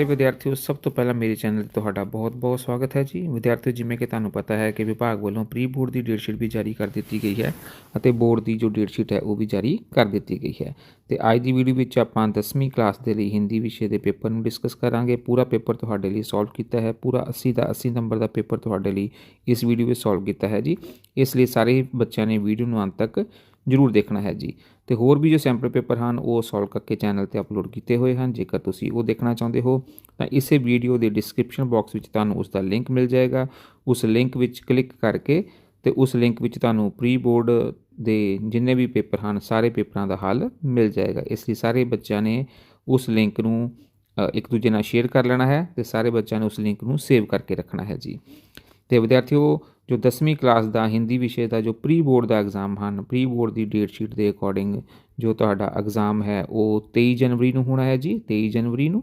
विद्यार्थियों सब तो पहला मेरे चैनल ਤੇ ਤੁਹਾਡਾ ਬਹੁਤ-ਬਹੁਤ ਸਵਾਗਤ ਹੈ ਜੀ। ਵਿਦਿਆਰਥੀਓ ਜਿਵੇਂ ਕਿ ਤੁਹਾਨੂੰ ਪਤਾ ਹੈ ਕਿ ਵਿਭਾਗ ਵੱਲੋਂ ਪ੍ਰੀ ਬੋਰਡ ਦੀ ਡੇਟ ਸ਼ੀਟ ਵੀ ਜਾਰੀ ਕਰ ਦਿੱਤੀ ਗਈ ਹੈ ਅਤੇ ਬੋਰਡ ਦੀ ਜੋ ਡੇਟ ਸ਼ੀਟ ਹੈ ਉਹ ਵੀ ਜਾਰੀ ਕਰ ਦਿੱਤੀ ਗਈ ਹੈ। ਤੇ ਅੱਜ ਦੀ ਵੀਡੀਓ ਵਿੱਚ ਆਪਾਂ 10ਵੀਂ ਕਲਾਸ ਦੇ ਲਈ ਹਿੰਦੀ ਵਿਸ਼ੇ ਦੇ ਪੇਪਰ ਨੂੰ ਡਿਸਕਸ ਕਰਾਂਗੇ। ਪੂਰਾ ਪੇਪਰ ਤੁਹਾਡੇ ਲਈ ਸੋਲਵ ਕੀਤਾ ਹੈ। ਪੂਰਾ 80 ਦਾ 80 ਨੰਬਰ ਦਾ ਪੇਪਰ ਤੁਹਾਡੇ ਲਈ ਇਸ ਵੀਡੀਓ ਵਿੱਚ ਸੋਲਵ ਕੀਤਾ ਹੈ ਜੀ। ਇਸ ਲਈ ਸਾਰੇ ਬੱਚਿਆਂ ਨੇ ਵੀਡੀਓ ਨੂੰ ਅੰਤ ਤੱਕ ਜ਼ਰੂਰ ਦੇਖਣਾ ਹੈ ਜੀ। ਤੇ ਹੋਰ ਵੀ ਜੋ ਸੈਂਪਲ ਪੇਪਰ ਹਨ ਉਹ ਸੋਲਵ ਕਰਕੇ ਚੈਨਲ 'ਤੇ ਅਪਲੋਡ ਕੀਤੇ ਹੋਏ ਹਨ। ਜੇਕਰ ਤੁਸੀਂ ਉਹ ਦੇਖਣਾ ਚਾਹੁੰਦੇ ਹੋ ਤਾਂ ਇਸੇ ਵੀਡੀਓ ਦੇ ਡਿਸਕ੍ਰਿਪਸ਼ਨ ਬਾਕਸ ਵਿੱਚ ਤੁਹਾਨੂੰ ਉਸ ਦਾ ਲਿੰਕ ਮਿਲ ਜਾਏਗਾ। ਉਸ ਲਿੰਕ ਵਿੱਚ ਕਲਿੱਕ ਕਰਕੇ ਤੇ ਉਸ ਲਿੰਕ ਵਿੱਚ ਤੁਹਾਨੂੰ ਪ੍ਰੀ ਬੋਰਡ ਦੇ ਜਿੰਨੇ ਵੀ ਪੇਪਰ ਹਨ ਸਾਰੇ ਪੇਪਰਾਂ ਦਾ ਹੱਲ ਮਿਲ ਜਾਏਗਾ। ਇਸ ਲਈ ਸਾਰੇ ਬੱਚਿਆਂ ਨੇ ਉਸ ਲਿੰਕ ਨੂੰ ਇੱਕ ਦੂਜੇ ਨਾਲ ਸ਼ੇਅਰ ਕਰ ਲੈਣਾ ਹੈ ਤੇ ਸਾਰੇ ਬੱਚਿਆਂ ਨੇ ਉਸ ਲਿੰਕ ਨੂੰ ਸੇਵ ਕਰਕੇ ਰੱਖਣਾ ਹੈ ਜੀ। ਤੇ ਵਿਦਿਆਰਥੀਓ ਜੋ 10ਵੀਂ ਕਲਾਸ ਦਾ ਹਿੰਦੀ ਵਿਸ਼ੇ ਦਾ ਜੋ ਪ੍ਰੀ ਬੋਰਡ ਦਾ ਐਗਜ਼ਾਮ ਹਨ, ਪ੍ਰੀ ਬੋਰਡ ਦੀ ਡੇਟ ਸ਼ੀਟ ਦੇ ਅਕੋਰਡਿੰਗ ਜੋ ਤੁਹਾਡਾ ਐਗਜ਼ਾਮ ਹੈ ਉਹ 23 ਜਨਵਰੀ ਨੂੰ ਹੋਣਾ ਹੈ ਜੀ, 23 ਜਨਵਰੀ ਨੂੰ।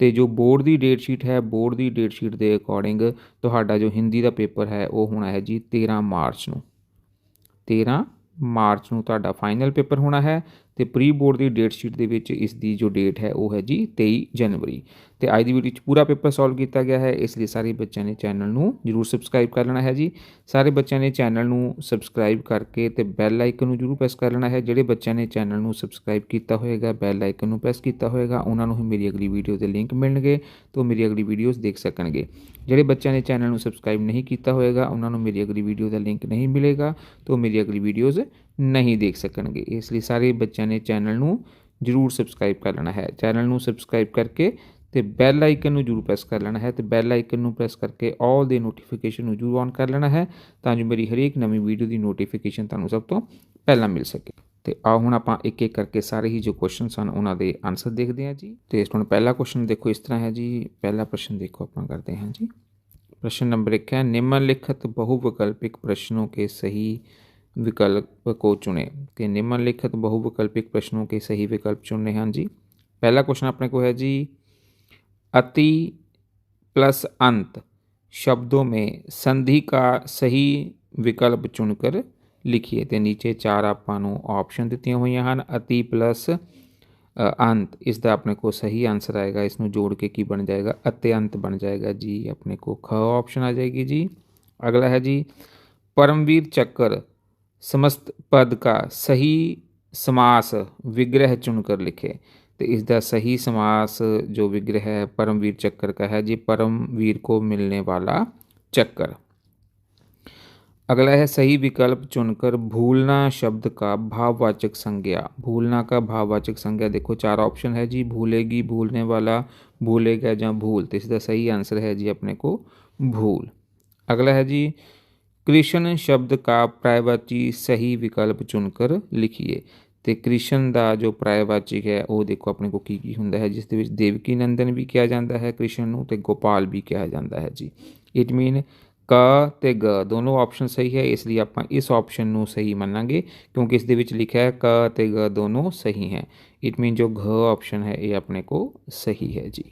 ਤੇ ਜੋ ਬੋਰਡ ਦੀ ਡੇਟ ਸ਼ੀਟ ਹੈ, ਬੋਰਡ ਦੀ ਡੇਟ ਸ਼ੀਟ ਦੇ ਅਕੋਰਡਿੰਗ ਤੁਹਾਡਾ ਜੋ ਹਿੰਦੀ ਦਾ ਪੇਪਰ ਹੈ ਉਹ ਹੋਣਾ ਹੈ ਜੀ 13 ਮਾਰਚ ਨੂੰ। 13 ਮਾਰਚ ਨੂੰ ਤੁਹਾਡਾ ਫਾਈਨਲ ਪੇਪਰ ਹੋਣਾ ਹੈ ਤੇ ਪ੍ਰੀ ਬੋਰਡ ਦੀ ਡੇਟ ਸ਼ੀਟ ਦੇ ਵਿੱਚ ਇਸ ਦੀ ਜੋ ਡੇਟ ਹੈ ਉਹ ਹੈ ਜੀ 23 ਜਨਵਰੀ। ਤੇ ਅੱਜ ਦੀ ਵੀਡੀਓ 'ਚ ਪੂਰਾ ਪੇਪਰ ਸੋਲਵ ਕੀਤਾ ਗਿਆ ਹੈ। ਇਸ ਲਈ ਸਾਰੇ ਬੱਚਿਆਂ ਨੇ ਚੈਨਲ ਨੂੰ ਜ਼ਰੂਰ ਸਬਸਕ੍ਰਾਈਬ ਕਰ ਲੈਣਾ ਹੈ ਜੀ। ਸਾਰੇ ਬੱਚਿਆਂ ਨੇ ਚੈਨਲ ਨੂੰ ਸਬਸਕ੍ਰਾਈਬ ਕਰਕੇ ਤੇ ਬੈਲ ਆਈਕਨ ਨੂੰ ਜ਼ਰੂਰ ਪ੍ਰੈਸ ਕਰ ਲੈਣਾ ਹੈ। ਜਿਹੜੇ ਬੱਚਿਆਂ ਨੇ ਚੈਨਲ ਨੂੰ ਸਬਸਕ੍ਰਾਈਬ ਕੀਤਾ ਹੋਏਗਾ, ਬੈਲ ਆਈਕਨ ਨੂੰ ਪ੍ਰੈਸ ਕੀਤਾ ਹੋਏਗਾ, ਉਹਨਾਂ ਨੂੰ ਹੀ ਮੇਰੀ ਅਗਲੀ ਵੀਡੀਓ ਦੇ ਲਿੰਕ ਮਿਲਣਗੇ ਤੇ ਉਹ ਮੇਰੀ ਅਗਲੀ ਵੀਡੀਓਜ਼ ਦੇਖ ਸਕਣਗੇ। ਜਿਹੜੇ ਬੱਚਿਆਂ ਨੇ ਚੈਨਲ ਨੂੰ ਸਬਸਕ੍ਰਾਈਬ ਨਹੀਂ ਕੀਤਾ ਹੋਏਗਾ ਉਹਨਾਂ ਨੂੰ ਮੇਰੀ ਅਗਲੀ ਵੀਡੀਓ ਦਾ ਲਿੰਕ ਨਹੀਂ ਮਿਲੇਗਾ ਤੇ ਉਹ ਮੇਰੀ ਅਗਲੀ ਵੀਡੀਓਜ਼ ਨਹੀਂ ਦੇਖ ਸਕਣਗੇ। ਇਸ ਲਈ ਸਾਰੇ ਬੱਚਿਆਂ ਨੇ ਚੈਨਲ ਨੂੰ ਜ਼ਰੂਰ ਸਬਸਕ੍ਰਾਈਬ ਕਰ ਲੈਣਾ ਹੈ। ਚੈਨਲ ਨੂੰ ਸਬਸਕ੍ਰਾਈਬ ਕਰਕੇ ਤੇ ਬੈਲ ਆਈਕਨ ਨੂੰ ਜ਼ਰੂਰ ਪ੍ਰੈਸ ਕਰ ਲੈਣਾ ਹੈ ਤੇ ਬੈਲ ਆਈਕਨ ਨੂੰ ਪ੍ਰੈਸ ਕਰਕੇ ਆਲ ਦੇ ਨੋਟੀਫਿਕੇਸ਼ਨ ਨੂੰ ਜ਼ਰੂਰ ਔਨ ਕਰ ਲੈਣਾ ਹੈ ਤਾਂ ਜੋ ਮੇਰੀ ਹਰੇਕ ਨਵੀਂ ਵੀਡੀਓ ਦੀ ਨੋਟੀਫਿਕੇਸ਼ਨ ਤੁਹਾਨੂੰ ਸਭ ਤੋਂ ਪਹਿਲਾਂ ਮਿਲ ਸਕੇ। ਤੇ ਆਓ ਹੁਣ ਆਪਾਂ ਇੱਕ ਇੱਕ ਕਰਕੇ ਸਾਰੇ ਹੀ ਜੋ ਕੁਐਸਚਨ ਹਨ ਉਹਨਾਂ ਦੇ ਆਨਸਰ ਦੇਖਦੇ ਹਾਂ ਜੀ। ਤੇ ਹੁਣ ਪਹਿਲਾ ਕੁਐਸਚਨ ਦੇਖੋ ਇਸ ਤਰ੍ਹਾਂ ਹੈ ਜੀ। ਪਹਿਲਾ प्रश्न देखो ਆਪਾਂ करते हैं जी। प्रश्न नंबर 1 है निम्नलिखित बहुविकल्पिक प्रश्नों के सही विकल्प को चुने। तो निम्नलिखित बहुविकल्पिक प्रश्नों के सही विकल्प चुनने हैं जी। पहला क्वेश्चन अपने को है जी अति प्लस अंत शब्दों में संधि का सही विकल्प चुनकर लिखिए। तो नीचे चार आपां नूं ऑप्शन दित्तियां होईयां हन। अति प्लस अंत इसका अपने को सही आंसर आएगा। इसनूं जोड़ के की बन जाएगा अत्यंत बन जाएगा जी। अपने को ख ऑप्शन आ जाएगी जी। अगला है जी परमवीर चक्र समस्त पद का सही समास विग्रह चुनकर लिखे। तो इसका सही समास जो विग्रह है परमवीर चक्र का है जी, परमवीर को मिलने वाला चक्र। अगला है सही विकल्प चुनकर भूलना शब्द का भाववाचक संज्ञा। भूलना का भाववाचक संज्ञा देखो चार ऑप्शन है जी, भूलेगी, भूलने वाला, भूलेगा या भूल। तो इसका सही आंसर है जी अपने को भूल। अगला है जी कृष्ण शब्द का पर्यायवाची सही विकल्प चुनकर लिखिए। तो कृष्ण का जो पर्यायवाचक है वो देखो अपने को की हुंदा है, जिस दे विच देवकी नंदन भी कहा जाता है कृष्ण नूं ते गोपाल भी कहा जाता है जी। इट मीन क ते ग दोनों ऑप्शन सही है, इसलिए आप इस ऑप्शन नूं सही मनांगे क्योंकि इस दे विच लिखा है क ते ग दोनों सही हैं। इट मीन जो घ ऑप्शन है ये अपने को सही है जी।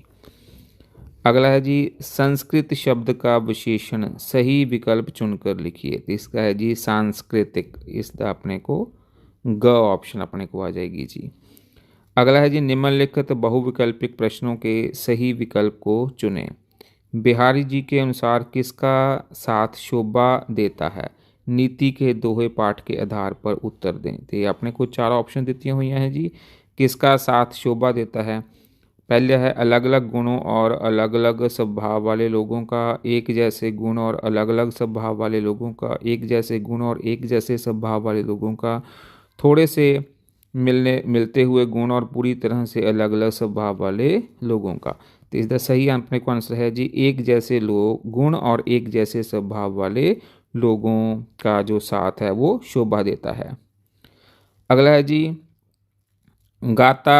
अगला है जी संस्कृत शब्द का विशेषण सही विकल्प चुनकर लिखिए। तो इसका है जी सांस्कृतिक, इसका अपने को ग ऑप्शन अपने को आ जाएगी जी। अगला है जी निम्नलिखित बहुविकल्पिक प्रश्नों के सही विकल्प को चुनें। बिहारी जी के अनुसार किसका साथ शोभा देता है। नीति के दोहे पाठ के आधार पर उत्तर दें। तो ये अपने को चार ऑप्शन देती हुई हैं जी। किसका साथ शोभा देता है, पहले है अलग अलग गुणों और अलग अलग स्वभाव वाले लोगों का, एक जैसे गुण और अलग अलग स्वभाव वाले लोगों का, एक जैसे गुण और एक जैसे स्वभाव वाले लोगों का, थोड़े से मिलते हुए गुण और पूरी तरह से अलग अलग स्वभाव वाले लोगों का। तो इसका सही अपने को आंसर है जी एक जैसे लोग गुण और एक जैसे स्वभाव वाले लोगों का जो साथ है वो शोभा देता है। अगला है जी गाता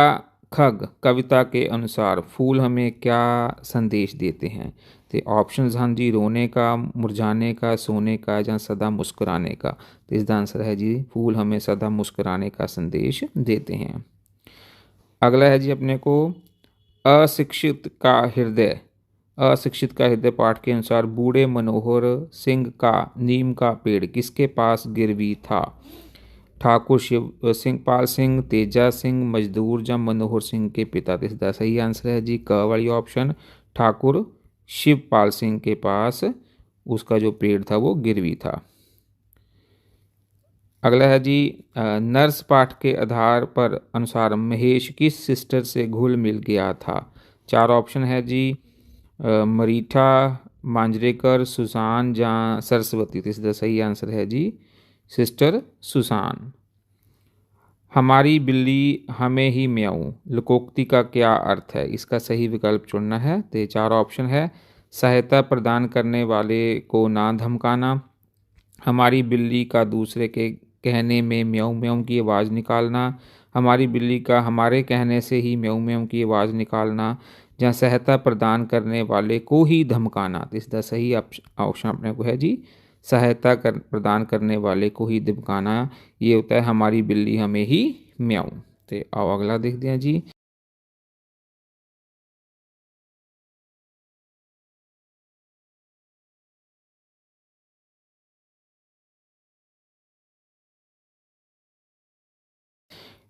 खग कविता के अनुसार फूल हमें क्या संदेश देते हैं। तो ऑप्शंस हैं जी रोने का, मुरझाने का, सोने का या सदा मुस्कुराने का। तो इसका आंसर है जी फूल हमें सदा मुस्कुराने का संदेश देते हैं। अगला है जी अपने को अशिक्षित का हृदय, अशिक्षित का हृदय पाठ के अनुसार बूढ़े मनोहर सिंह का नीम का पेड़ किसके पास गिरवी था। ठाकुर शिव सिंह पाल सिंह, तेजा सिंह, मजदूर ਜਾਂ मनोहर सिंह के पिता। तो इसका सही आंसर है जी क वाली ऑप्शन, ठाकुर शिवपाल सिंह के पास उसका जो पेड़ था वो गिरवी था। अगला है जी नर्स पाठ के आधार पर अनुसार महेश किस सिस्टर से घुल मिल गया था। चार ऑप्शन है जी मरीठा, मांजरेकर, सुसान या सरस्वती। तो इसका सही आंसर है जी सिस्टर सुसान। हमारी बिल्ली हमें ही म्याऊं लोकोक्ति का क्या अर्थ है। इसका सही विकल्प चुनना है। तो चार ऑप्शन है सहायता प्रदान करने वाले को ना धमकाना, हमारी बिल्ली का दूसरे के कहने में म्याऊं म्याऊं की आवाज़ निकालना, हमारी बिल्ली का हमारे कहने से ही म्याऊं म्याऊं की आवाज़ निकालना, या सहायता प्रदान करने वाले को ही धमकाना। तो इसका सही ऑप्शन अपने को है जी प्रदान करने वाले को ही धमकाना। ये होता है हमारी बिल्ली हमें ही म्याऊं। तो आओ अगला देखते हैं जी।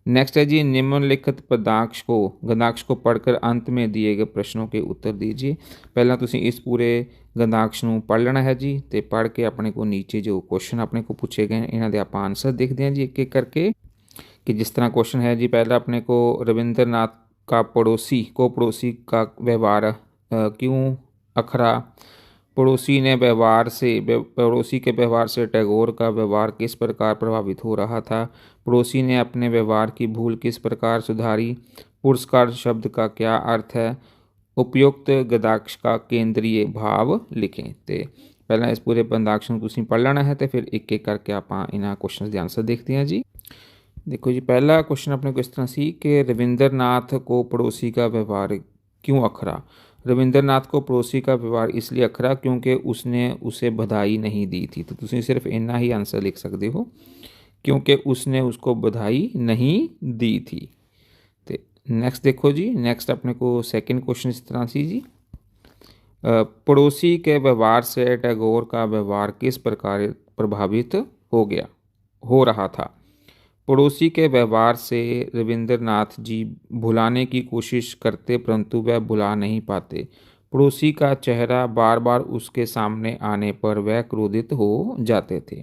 नेक्स्ट है जी निम्नलिखित गद्यांश को पढ़कर अंत में दिए गए प्रश्नों के उत्तर दीजिए। पहला तुसीं इस पूरे गद्यांश ਨੂੰ पढ़ लेना है जी, तो पढ़ के अपने को नीचे जो क्वेश्चन अपने को पूछे गए इन्हों के आप आंसर देखते हैं जी एक एक करके। कि जिस तरह क्वेश्चन है जी पहला अपने को रविंद्रनाथ का पड़ोसी का व्यवहार क्यों अखरा, पड़ोसी के व्यवहार से टैगोर का व्यवहार किस प्रकार प्रभावित हो रहा था, पड़ोसी ने अपने व्यवहार की भूल किस प्रकार सुधारी, पुरस्कार शब्द का क्या अर्थ है, उपयुक्त गद्यांश का केंद्रीय भाव लिखें। तो पहला इस पूरे गद्यांश को तुसीं पढ़ लेना है, तो फिर एक एक करके आप इन्हां क्वेश्चन के आंसर देखते हैं जी। देखो जी पहला क्वेश्चन अपने को इस तरह सी कि रविंद्रनाथ को पड़ोसी का व्यवहार क्यों अखरा। रविंद्रनाथ को पड़ोसी का व्यवहार इसलिए अखरा क्योंकि उसने उसे बधाई नहीं दी थी। तो तुम सिर्फ इन्ना ही आंसर लिख सकते हो, क्योंकि उसने उसको बधाई नहीं दी थी। तो नेक्स्ट देखो जी, नेक्स्ट अपने को सेकंड क्वेश्चन इस तरह सी जी पड़ोसी के व्यवहार से टैगोर का व्यवहार किस प्रकार प्रभावित हो रहा था। पड़ोसी के व्यवहार से रविंद्रनाथ जी भुलाने की कोशिश करते परंतु वह भुला नहीं पाते। पड़ोसी का चेहरा बार बार उसके सामने आने पर वह क्रोधित हो जाते थे।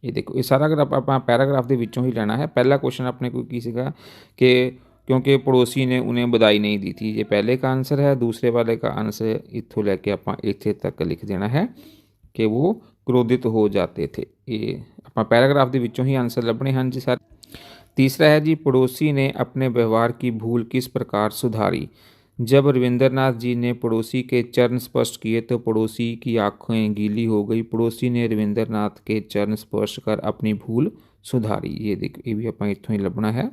ये देखो ये सारा अगर आप पैराग्राफ के विचों ही लेना है। पहला क्वेश्चन अपने को की सीगा कि क्योंकि पड़ोसी ने उन्हें बधाई नहीं दी थी, ये पहले का आंसर है। दूसरे वाले का आंसर इत्थों लैके आप इत्थे तक लिख देना है कि वो क्रोधित हो जाते थे। ये आप पैराग्राफ के विचों ही आंसर लभने हैं जी सारे। तीसरा है जी पड़ोसी ने अपने व्यवहार की भूल किस प्रकार सुधारी। जब रविंद्रनाथ जी ने पड़ोसी के चरण स्पर्श किए तो पड़ोसी की आंखें गीली हो गई। पड़ोसी ने रविंद्रनाथ के चरण स्पर्श कर अपनी भूल सुधारी। ये देखो ये भी आप इतों ही लभना है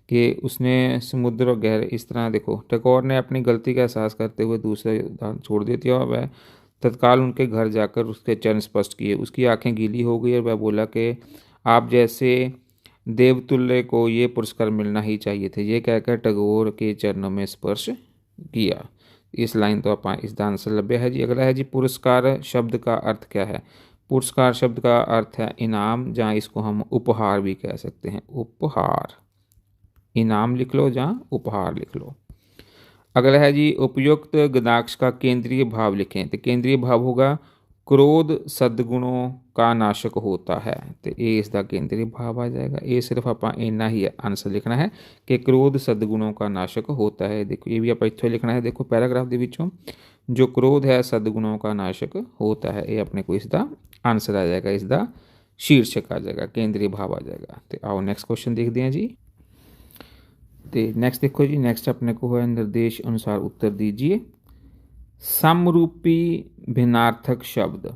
कि उसने समुद्र गहरे इस तरह देखो टैगोर ने अपनी गलती का एहसास करते हुए दूसरे छोड़ देती और वह तत्काल उनके घर जाकर उसके चरण स्पर्श किए। उसकी आंखें गीली हो गई और वह बोला कि आप जैसे देवतुल्य को ये पुरस्कार मिलना ही चाहिए थे। ये कहकर टैगोर के चरणों में स्पर्श किया। इस लाइन तो आप इसका आंसर लभ्या है जी। अगला है जी पुरस्कार शब्द का अर्थ क्या है। पुरस्कार शब्द का अर्थ है इनाम, जहाँ इसको हम उपहार भी कह सकते हैं। उपहार, इनाम लिख लो जहाँ उपहार लिख लो। अगला है जी उपयुक्त गद्यांश का केंद्रीय भाव लिखें। तो केंद्रीय भाव होगा क्रोध सद्गुणों का नाशक होता है। तो ये इसका केंद्रीय भाव आ जाएगा। ये सिर्फ आप इन्ना ही आंसर लिखना है कि क्रोध सद्गुणों का नाशक होता है। देखो ये भी आप इत्थों लिखना है। देखो पैराग्राफ के विचों जो क्रोध है सद्गुणों का नाशक होता है, ये अपने को इसका आंसर आ जाएगा, इसका शीर्षक आ जाएगा, केंद्रीय भाव आ जाएगा। तो आओ नेक्स्ट क्वेश्चन देखते हैं जी। तो नेक्स्ट देखो जी, नेक्स्ट अपने को है निर्देश अनुसार उत्तर दीजिए। समरूपी भिन्नार्थक शब्द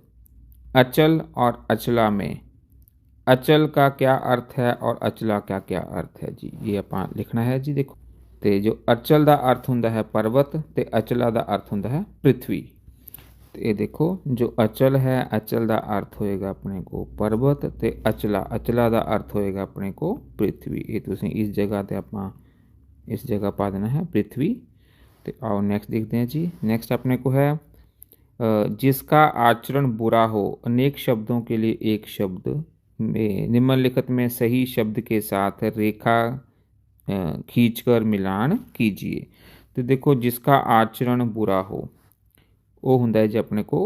अचल और अचला में अचल का क्या अर्थ है और अचला का क्या अर्थ है जी, ये आप लिखना है जी। देखो तो जो अचल का अर्थ होंदा है पर्वत, तो अचला का अर्थ होंदा है पृथ्वी। तो ये देखो जो अचल है, अचल का अर्थ होएगा अपने को पर्वत, तो अचला का अर्थ होएगा अपने को पृथ्वी। ये तुसीं इस जगह ते आप इस जगह पा देना है पृथ्वी। तो आओ नेक्स्ट देखते हैं जी। नेक्स्ट अपने को है जिसका आचरण बुरा हो, अनेक शब्दों के लिए एक शब्द में निम्नलिखित में सही शब्द के साथ रेखा खींचकर मिलान कीजिए। तो देखो, जिसका आचरण बुरा हो ਉਹ ਹੁੰਦਾ ਹੈ ਜੀ ਆਪਣੇ ਕੋ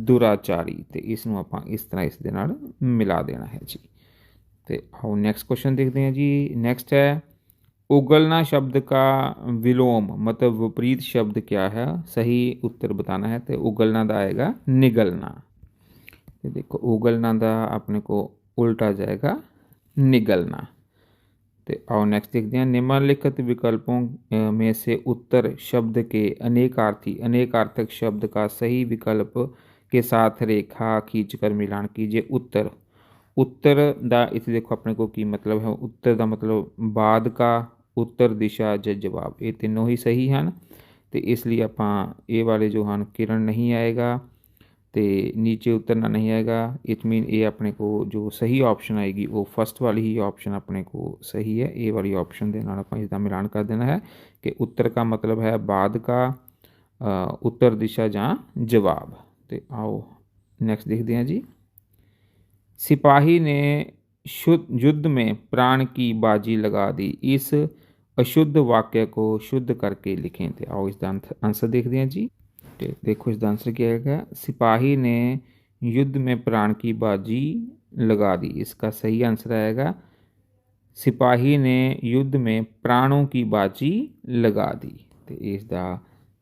ਦੁਰਾਚਾਰੀ, ਤੇ ਇਸ ਨੂੰ ਆਪਾਂ ਇਸ ਤਰ੍ਹਾਂ ਇਸ ਦੇ ਨਾਲ ਮਿਲਾ ਦੇਣਾ ਹੈ ਜੀ। ਤੇ ਆਓ ਨੈਕਸਟ क्वेश्चन देखते हैं जी। नेक्स्ट है, उगलना शब्द का विलोम मतलब विपरीत शब्द क्या है, सही उत्तर बताना है। तो उगलना का आएगा निगलना। तो देखो, उगलना का अपने को उल्टा जाएगा निगलना। तो आओ नेक्स्ट देखते हैं, निम्नलिखित विकल्पों में से उत्तर शब्द के अनेकार्थक शब्द का सही विकल्प के साथ रेखा खींचकर मिलान कीजिए। उत्तर दा इत्थे देखो अपने को की मतलब है, उत्तर का मतलब बाद का, उत्तर दिशा ज जवाब, ये तीनों ही सही हैं। तो इसलिए आपां ये वाले जो हैं किरण नहीं आएगा, तो नीचे उतरना नहीं आएगा। इट मीन ये अपने को जो सही ऑप्शन आएगी वो फर्स्ट वाली ही ऑप्शन अपने को सही है। ये वाली ऑप्शन के नाल आपां इसका मिलान कर देना है कि उत्तर का मतलब है बाद का, उत्तर दिशा या जवाब। तो आओ नेक्स्ट देखते हैं जी। सिपाही ने युद्ध में प्राण की बाजी लगा दी, इस अशुद्ध वाक्य को शुद्ध करके लिखें। तो आओ इसका आंसर देखते हैं जी। देखो इसका आंसर क्या है, सिपाही ने युद्ध में प्राण की बाजी लगा दी। इसका सही आंसर आएगा, सिपाही ने युद्ध में प्राणों की बाजी लगा दी। तो इसका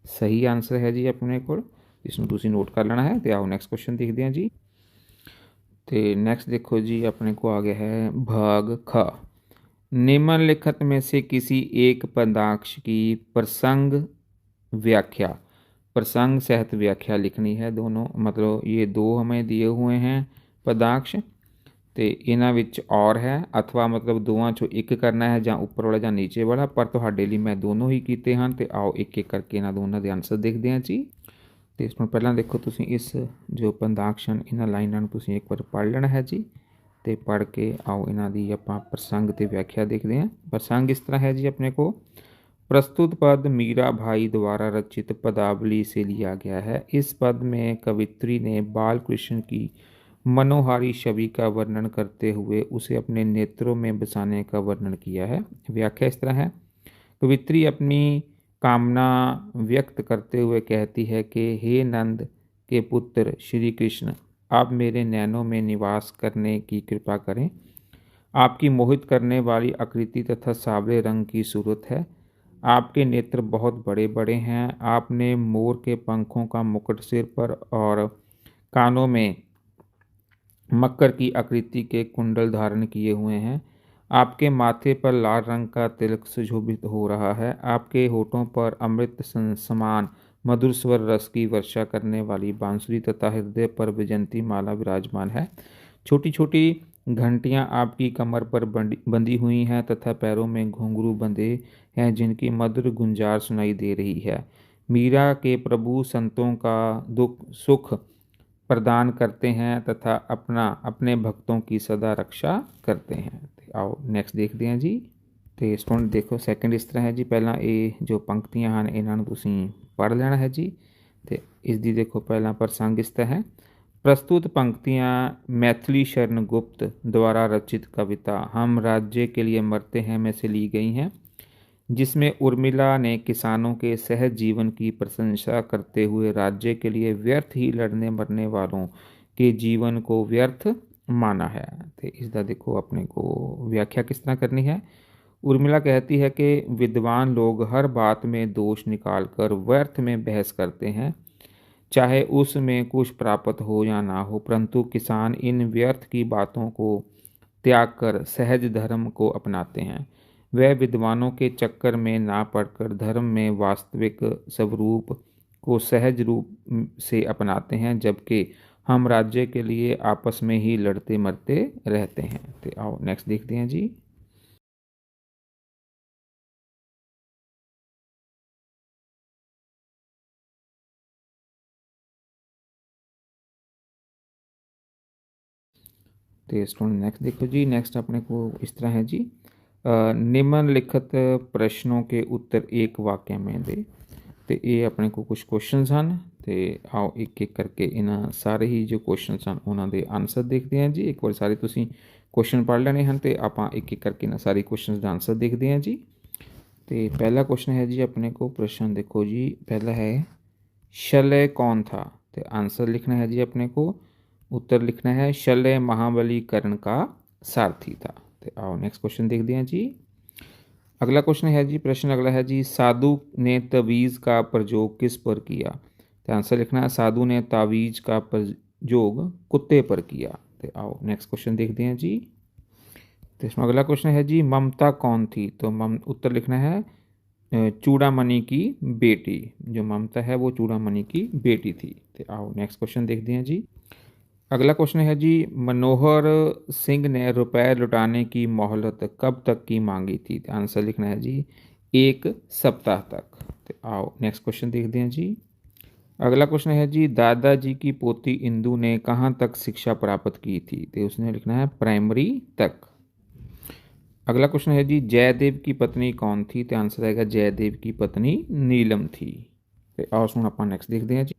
सही आंसर है जी अपने को, इसमें तुसी नोट कर लेना है। तो आओ नेक्स्ट क्वेश्चन देखते हैं जी। तो नेक्स्ट देखो जी, अपने को आ गया है भाग ख। निम्नलिखित में से किसी एक पदाक्ष की प्रसंग व्याख्या, प्रसंग सहित व्याख्या लिखनी है। दोनों मतलब ये दो हमें दिए हुए हैं पदाक्ष, तो इन्हां विच और है अथवा मतलब दोवां चों एक करना है, जां उपर वाला जां नीचे वाला, पर तुहाडे लई मैं दोनों ही कीते हैं। तो आओ एक एक करके इन्हां दोनों के आंसर देखते हैं जी। तो इस पहला देखो, तुसीं इस जो पदाक्ष इन्हां लाइनां नूं तुसीं एक बार पढ़ लेना है जी। तो पढ़ के आओ इन्हां दी आपां प्रसंग ते व्याख्या देखते हैं। प्रसंग इस तरह है जी अपने को, प्रस्तुत पद मीरा भाई द्वारा रचित पदावली से लिया गया है। इस पद में कवित्री ने बाल कृष्ण की मनोहारी छवि का वर्णन करते हुए उसे अपने नेत्रों में बसाने का वर्णन किया है। व्याख्या इस तरह है, कवित्री अपनी कामना व्यक्त करते हुए कहती है कि हे नंद के पुत्र श्री कृष्ण, आप मेरे नैनों में निवास करने की कृपा करें। आपकी मोहित करने वाली आकृति तथा सावले रंग की सूरत है। आपके नेत्र बहुत बड़े बड़े हैं। आपने मोर के पंखों का मुकुट सिर पर और कानों में मकर की आकृति के कुंडल धारण किए हुए हैं। आपके माथे पर लाल रंग का तिलक सुशोभित हो रहा है। आपके होठों पर अमृत समान मधुर स्वर रस की वर्षा करने वाली बांसुरी तथा हृदय पर विजंती माला विराजमान है। छोटी छोटी घंटियां आपकी कमर पर बंधी हुई हैं तथा पैरों में घुंघरू बंधे हैं जिनकी मधुर गुंजार सुनाई दे रही है। मीरा के प्रभु संतों का दुख सुख प्रदान करते हैं तथा अपने भक्तों की सदा रक्षा करते हैं। आओ नेक्स्ट देखते हैं जी। तो स्टूडेंट देखो सैकेंड इस तरह है जी, पहला ये जो पंक्तियां हैं इन्हों तुसीं पढ़ लेना है जी। तो इसकी देखो पहला प्रसंग इस तरह है, प्रस्तुत पंक्तियाँ मैथिली शरण गुप्त द्वारा रचित कविता हम राज्य के लिए मरते हैं में से ली गई हैं, जिसमें उर्मिला ने किसानों के सहज जीवन की प्रशंसा करते हुए राज्य के लिए व्यर्थ ही लड़ने मरने वालों के जीवन को व्यर्थ माना है। तो इसका देखो अपने को व्याख्या किस तरह करनी है। उर्मिला कहती है कि विद्वान लोग हर बात में दोष निकालकर व्यर्थ में बहस करते हैं, चाहे उसमें कुछ प्राप्त हो या ना हो, परंतु किसान इन व्यर्थ की बातों को त्याग कर सहज धर्म को अपनाते हैं। वह विद्वानों के चक्कर में ना पड़कर धर्म में वास्तविक स्वरूप को सहज रूप से अपनाते हैं, जबकि हम राज्य के लिए आपस में ही लड़ते मरते रहते हैं। तो आओ नेक्स्ट देखते हैं जी। तो स्टूडेंट नेक्स्ट देखो जी, नेक्स्ट अपने को इस तरह है जी, निम्नलिखित प्रश्नों के उत्तर एक वाक्य में दे। तो ये अपने को कुछ क्वेश्चन हैं, तो आओ एक एक करके इन्ह सारे ही जो क्वेश्चन हैं उन्होंने आंसर देखते हैं जी। एक बार सारे तुसीं क्वेश्चन पढ़ लेने हैं तो आप एक एक करके ना सारे क्वेश्चन का आंसर देखते हैं जी। तो पहला क्वेश्चन है जी अपने को, प्रश्न देखो जी, पहला है शल्य कौन था। तो आंसर लिखना है जी अपने को, उत्तर लिखना है शल्य महाबली कर्ण का सारथी था। तो आओ नेक्स्ट क्वेश्चन देखते हैं जी। अगला क्वेश्चन है जी, प्रश्न अगला है जी, साधु ने तवीज़ का प्रयोग किस पर किया। तो आंसर लिखना है साधु ने तावीज़ का प्रयोग कुत्ते पर किया। तो आओ नेक्स्ट क्वेश्चन देखते हैं जी। तो इसमें अगला क्वेश्चन है जी, ममता कौन थी। तो उत्तर लिखना है चूड़ामणि की बेटी। जो ममता है वो चूड़ामणि की बेटी थी। तो आओ नेक्स्ट क्वेश्चन देखते हैं जी। अगला क्वेश्चन है जी, मनोहर सिंह ने रुपए लुटाने की मोहलत कब तक की मांगी थी। तो आंसर लिखना है जी 1 सप्ताह तक। तो आओ नेक्स्ट क्वेश्चन देखते हैं जी। अगला क्वेश्चन है जी, दादाजी की पोती इंदु ने कहाँ तक शिक्षा प्राप्त की थी। तो उसने लिखना है प्राइमरी तक। अगला क्वेश्चन है जी, जयदेव की पत्नी कौन थी। तो आंसर आएगा जयदेव की पत्नी नीलम थी। तो आओ सुन अपन नेक्स्ट देखते हैं जी।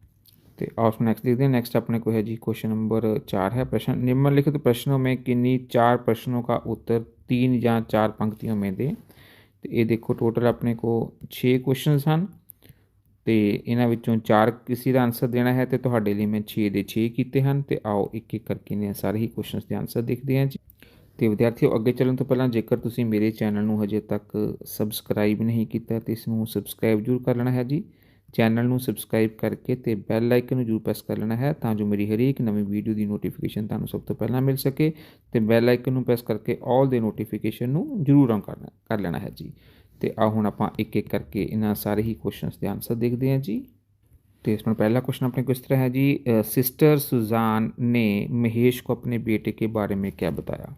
तो आओ नेक्स्ट देखते हैं। नेक्स्ट अपने को है जी क्वेश्चन नंबर 4 है, प्रश्न निम्नलिखित प्रश्नों में किन्हीं 4 प्रश्नों का उत्तर 3 या 4 पंक्तियों में दे। तो ये देखो टोटल अपने को 6 क्वेश्चन हैं। तो इन्हों विचों 4 किसी का आंसर देना है, तो ਤੁਹਾਡੇ ਲਈ मैं 6 ਦੇ 6 ਕੀਤੇ ਹਨ। तो आओ एक एक करके ने सारे ही क्वेश्चन के आंसर देखते हैं जी। तो विद्यार्थियों अगे चलने तो पहला जेकर तुसीं मेरे चैनल ਨੂੰ हजे तक सबसक्राइब नहीं किया तो इसनों सबसक्राइब जरूर कर लेना है जी। चैनल ਨੂੰ सबसक्राइब करके तो बैल आइकन ਨੂੰ जरूर प्रेस कर लेना है ਤਾਂ जो मेरी हरेक नवी वीडियो की नोटिफिकेशन ਤੁਹਾਨੂੰ सब तो पहला मिल सके। तो बैल आइकन ਨੂੰ प्रेस करके ऑल ਦੇ नोटिफिकेशन ਨੂੰ जरूर ऑन कर लेना है जी। तो आ ਹੁਣ ਆਪਾਂ एक एक करके इन्होंने सारे ही क्वेश्चन के आंसर देखते हैं जी। तो इसमें पहला क्वेश्चन अपने को इस तरह है जी, सिस्टर सुजान ने महेश को अपने बेटे के बारे में क्या बताया।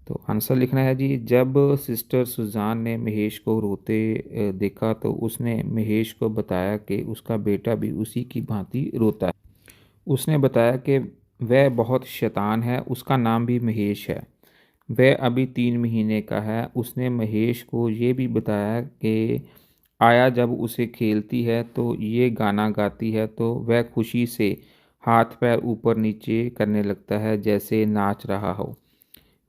तो आंसर लिखना है जी, जब सिस्टर सुजान ने महेश को रोते देखा तो उसने महेश को बताया कि उसका बेटा भी उसी की भांति रोता है। उसने बताया कि वह बहुत शैतान है, उसका नाम भी महेश है, वह अभी 3 महीने का है। उसने महेश को ये भी बताया कि आया जब उसे खेलती है तो ये गाना गाती है तो वह खुशी से हाथ पैर ऊपर नीचे करने लगता है जैसे नाच रहा हो।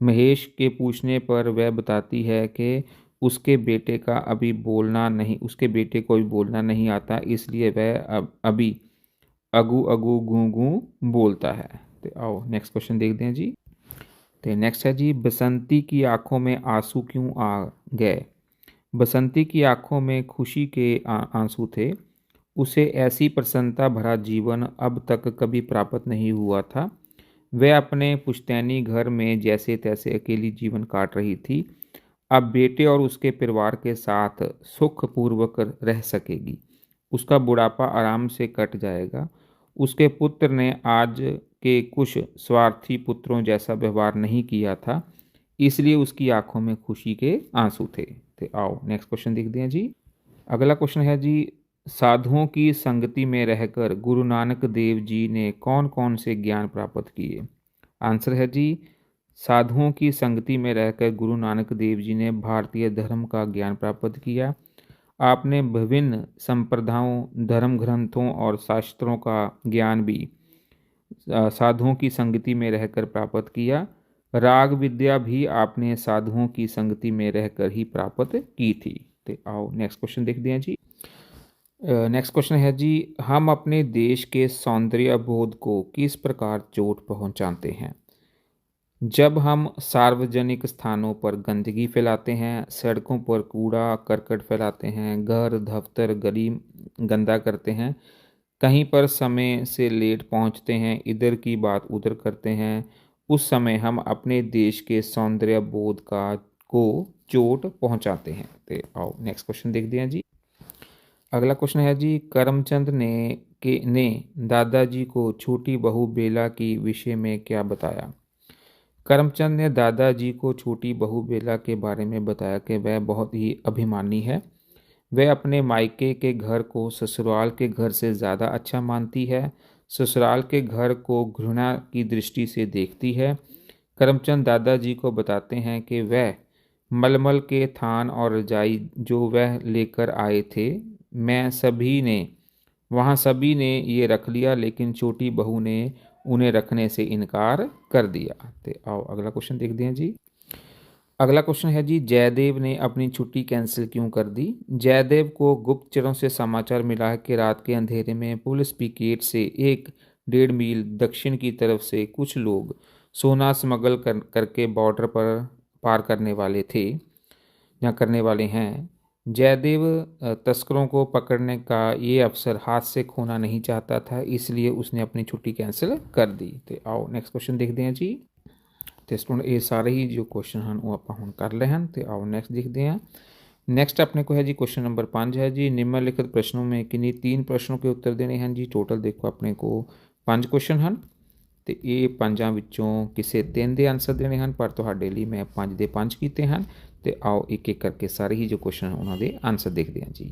महेश के पूछने पर वह बताती है कि उसके बेटे का अभी बोलना नहीं, उसके बेटे को भी बोलना नहीं आता, इसलिए वह अभी अगू अगू गूं गूं बोलता है। तो आओ नेक्स्ट क्वेश्चन देखते हैं जी। तो नेक्स्ट है जी, बसंती की आंखों में आंसू क्यों आ गए। बसंती की आंखों में खुशी के आंसू थे, उसे ऐसी प्रसन्नता भरा जीवन अब तक कभी प्राप्त नहीं हुआ था। वह अपने पुश्तैनी घर में जैसे तैसे अकेली जीवन काट रही थी, अब बेटे और उसके परिवार के साथ सुखपूर्वक रह सकेगी। उसका बुढ़ापा आराम से कट जाएगा। उसके पुत्र ने आज के कुछ स्वार्थी पुत्रों जैसा व्यवहार नहीं किया था, इसलिए उसकी आंखों में खुशी के आंसू थे। तो आओ नेक्स्ट क्वेश्चन देखते हैं जी। अगला क्वेश्चन है जी, साधुओं की संगति में रहकर गुरु नानक देव जी ने कौन कौन से ज्ञान प्राप्त किए। आंसर है जी, साधुओं की संगति में रहकर गुरु नानक देव जी ने भारतीय धर्म का ज्ञान प्राप्त किया। आपने विभिन्न संप्रदायों, धर्म ग्रंथों और शास्त्रों का ज्ञान भी साधुओं की संगति में रहकर प्राप्त किया। राग विद्या भी आपने साधुओं की संगति में रहकर ही प्राप्त की थी। तो आओ नेक्स्ट क्वेश्चन देखते हैं जी। नेक्स्ट क्वेश्चन है जी, हम अपने देश के सौंदर्य बोध को किस प्रकार चोट पहुंचाते हैं। जब हम सार्वजनिक स्थानों पर गंदगी फैलाते हैं, सड़कों पर कूड़ा करकट फैलाते हैं, घर दफ्तर गली गंदा करते हैं, कहीं पर समय से लेट पहुंचते हैं, इधर की बात उधर करते हैं, उस समय हम अपने देश के सौंदर्य बोध को चोट पहुंचाते हैं। तो आओ नेक्स्ट क्वेश्चन देखते हैं जी। अगला क्वेश्चन है जी, करमचंद ने दादाजी को छोटी बहू बेला की विषय में क्या बताया। करमचंद ने दादाजी को छोटी बहू बेला के बारे में बताया कि वह बहुत ही अभिमानी है, वह अपने मायके के घर को ससुराल के घर से ज़्यादा अच्छा मानती है, ससुराल के घर को घृणा की दृष्टि से देखती है। करमचंद दादाजी को बताते हैं कि वह मलमल के थान और रजाई जो वह लेकर आए थे, मैं सभी ने वहाँ सभी ने ये रख लिया, लेकिन छोटी बहू ने उन्हें रखने से इनकार कर दिया। तो आओ अगला क्वेश्चन देखते हैं जी। अगला क्वेश्चन है जी, जयदेव ने अपनी छुट्टी कैंसिल क्यों कर दी? जयदेव को गुप्तचरों से समाचार मिला है कि रात के अंधेरे में पुलिस पिकेट से 1.5 मील दक्षिण की तरफ से कुछ लोग सोना स्मगल करके बॉर्डर पर पार करने वाले थे या करने वाले हैं। जयदेव तस्करों को पकड़ने का ये अवसर हाथ से खोना नहीं चाहता था, इसलिए उसने अपनी छुट्टी कैंसिल कर दी। तो आओ नेक्स्ट क्वेश्चन देखते हैं जी। तो स्टूडेंट ये सारे ही जो क्वेश्चन हैं वो आप हुण कर ले हैं। तो आओ नेक्स्ट देखते हैं। नेक्स्ट अपने को है जी क्वेश्चन नंबर 5 है जी, निम्नलिखित प्रश्नों में किन्हीं 3 प्रश्नों के उत्तर देने हैं जी। टोटल देखो अपने को 5 क्वेश्चन हैं तो ये 5 ਵਿੱਚੋਂ ਕਿਸੇ 3 ਦੇ आंसर देने हैं, पर ਤੁਹਾਡੇ ਲਈ मैं 5 ਦੇ 5 ਕੀਤੇ ਹਨ। तो आओ एक एक करके सारे ही जो क्वेश्चन हैं उन्होंने आंसर देखते हैं जी।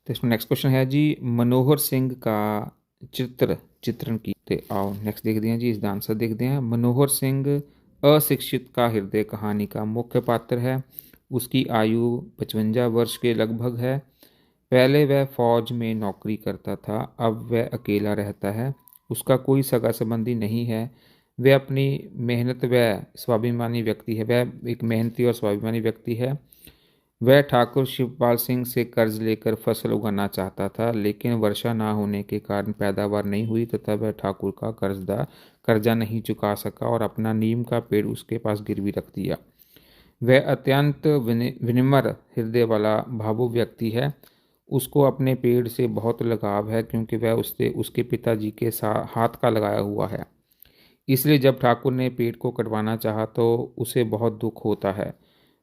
तो इसमें नेक्स्ट क्वेश्चन है जी, मनोहर सिंह का चित्रण की। तो आओ नेक्स्ट देखते हैं जी, इसका आंसर देखते हैं। मनोहर सिंह अशिक्षित का हृदय कहानी का मुख्य पात्र है। उसकी आयु 55 वर्ष के लगभग है। पहले वह फौज में नौकरी करता था, अब वह अकेला रहता है। उसका कोई सगा संबंधी नहीं है। वह अपनी मेहनत व स्वाभिमानी व्यक्ति है। वह एक मेहनती और स्वाभिमानी व्यक्ति है। वह ठाकुर शिवपाल सिंह से कर्ज लेकर फसल उगाना चाहता था, लेकिन वर्षा न होने के कारण पैदावार नहीं हुई तथा वह ठाकुर का कर्जा नहीं चुका सका और अपना नीम का पेड़ उसके पास गिरवी रख दिया। वह अत्यंत विनम्र हृदय वाला भावुक व्यक्ति है। उसको अपने पेड़ से बहुत लगाव है, क्योंकि वह उसके पिताजी के हाथ का लगाया हुआ है। इसलिए जब ठाकुर ने पेड़ को कटवाना चाहा तो उसे बहुत दुख होता है।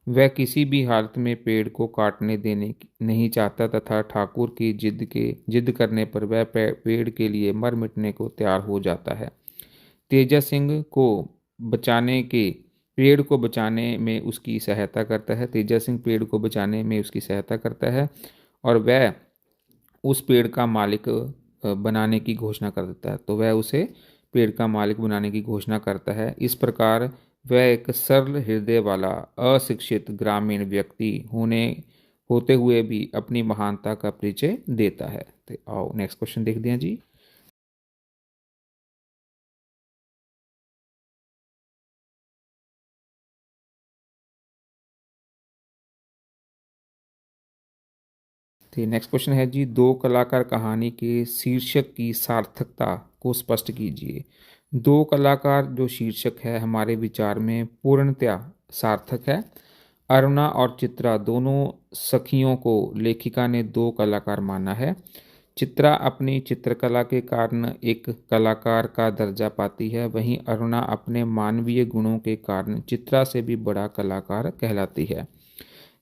वह किसी भी हालत में पेड़ को काटने देने नहीं चाहता तथा ठाकुर की जिद करने पर वह पेड़ के लिए मर मिटने को तैयार हो जाता है। तेजा सिंह को पेड़ को बचाने में उसकी सहायता करता है। तेजा सिंह पेड़ को बचाने में उसकी सहायता करता है और वह उस पेड़ का मालिक बनाने की घोषणा कर देता है। तो वह उसे पेड़ का मालिक बनाने की घोषणा करता है। इस प्रकार वह एक सरल हृदय वाला अशिक्षित ग्रामीण व्यक्ति होते हुए भी अपनी महानता का परिचय देता है। तो आओ नेक्स्ट क्वेश्चन देखते हैं जी। तो नेक्स्ट क्वेश्चन है जी, दो कलाकार कहानी के शीर्षक की सार्थकता को स्पष्ट कीजिए। दो कलाकार जो शीर्षक है हमारे विचार में पूर्णतया सार्थक है। अरुणा और चित्रा दोनों सखियों को लेखिका ने दो कलाकार माना है। चित्रा अपनी चित्रकला के कारण एक कलाकार का दर्जा पाती है, वहीं अरुणा अपने मानवीय गुणों के कारण चित्रा से भी बड़ा कलाकार कहलाती है।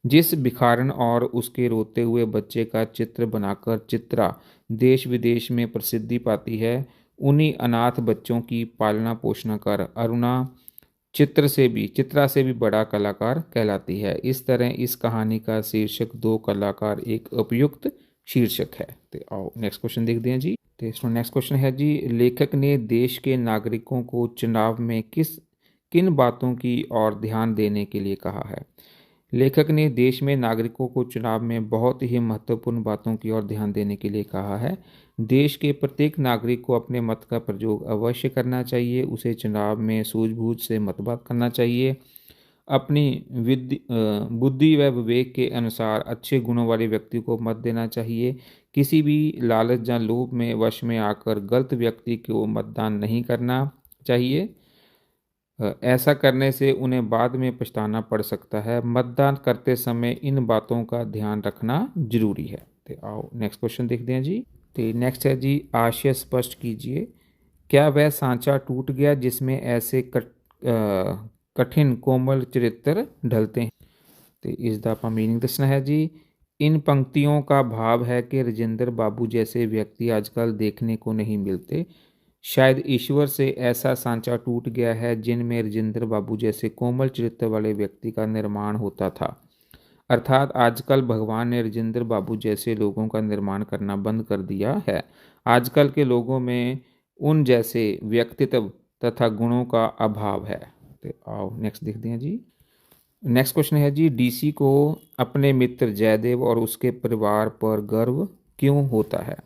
जिस भिखारन और उसके रोते हुए बच्चे का चित्र बनाकर चित्रा देश विदेश में प्रसिद्धि पाती है, उन्हीं अनाथ बच्चों की पालना पोषण कर अरुणा चित्रा से भी बड़ा कलाकार कहलाती है। इस तरह इस कहानी का शीर्षक दो कलाकार एक उपयुक्त शीर्षक है। तो आओ नेक्स्ट क्वेश्चन देखते हैं जी। तो इसमें नेक्स्ट क्वेश्चन है जी, लेखक ने देश के नागरिकों को चुनाव में किन बातों की ओर ध्यान देने के लिए कहा है? लेखक ने देश में नागरिकों को चुनाव में बहुत ही महत्वपूर्ण बातों की ओर ध्यान देने के लिए कहा है। देश के प्रत्येक नागरिक को अपने मत का प्रयोग अवश्य करना चाहिए। उसे चुनाव में सूझबूझ से मतदान करना चाहिए। अपनी बुद्धि व विवेक के अनुसार अच्छे गुणों वाले व्यक्ति को मत देना चाहिए। किसी भी लालच या लोभ में वश में आकर गलत व्यक्ति को मतदान नहीं करना चाहिए। ऐसा करने से उन्हें बाद में पछताना पड़ सकता है। मतदान करते समय इन बातों का ध्यान रखना जरूरी है। तो आओ नेक्स्ट क्वेश्चन देखते हैं जी। तो नेक्स्ट है जी, आशय स्पष्ट कीजिए। क्या वह सांचा टूट गया जिसमें ऐसे कठिन कोमल चरित्र ढलते हैं? तो इसका आप मीनिंग दसना है जी। इन पंक्तियों का भाव है कि राजेंद्र बाबू जैसे व्यक्ति आजकल देखने को नहीं मिलते। शायद ईश्वर से ऐसा सांचा टूट गया है जिनमें राजेंद्र बाबू जैसे कोमल चरित्र वाले व्यक्ति का निर्माण होता था। अर्थात आजकल भगवान ने राजेंद्र बाबू जैसे लोगों का निर्माण करना बंद कर दिया है। आजकल के लोगों में उन जैसे व्यक्तित्व तथा गुणों का अभाव है। तो आओ नेक्स्ट देखते हैं जी। नेक्स्ट क्वेश्चन है जी, डीसी को अपने मित्र जयदेव और उसके परिवार पर गर्व क्यों होता है?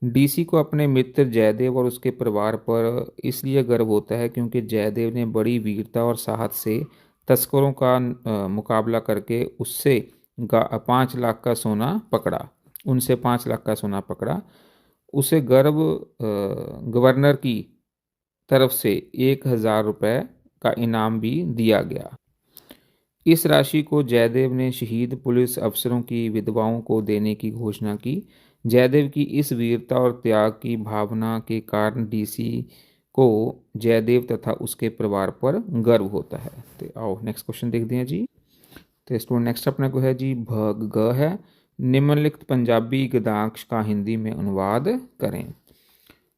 डीसी को अपने मित्र जयदेव और उसके परिवार पर इसलिए गर्व होता है क्योंकि जयदेव ने बड़ी वीरता और साहस से तस्करों का मुकाबला करके उससे 5 लाख का सोना पकड़ा। उनसे 5 लाख का सोना पकड़ा। उसे गवर्नर की तरफ से 1,000 रुपये का इनाम भी दिया गया। इस राशि को जयदेव ने शहीद पुलिस अफसरों की विधवाओं को देने की घोषणा की। जयदेव की इस वीरता और त्याग की भावना के कारण डीसी को जयदेव तथा उसके परिवार पर गर्व होता है। तो आओ नेक्स्ट क्वेश्चन देखते हैं जी। तो स्टूडेंट नेक्स्ट अपने को है जी भ ग है, निम्नलिखित पंजाबी गद्यांश का हिंदी में अनुवाद करें।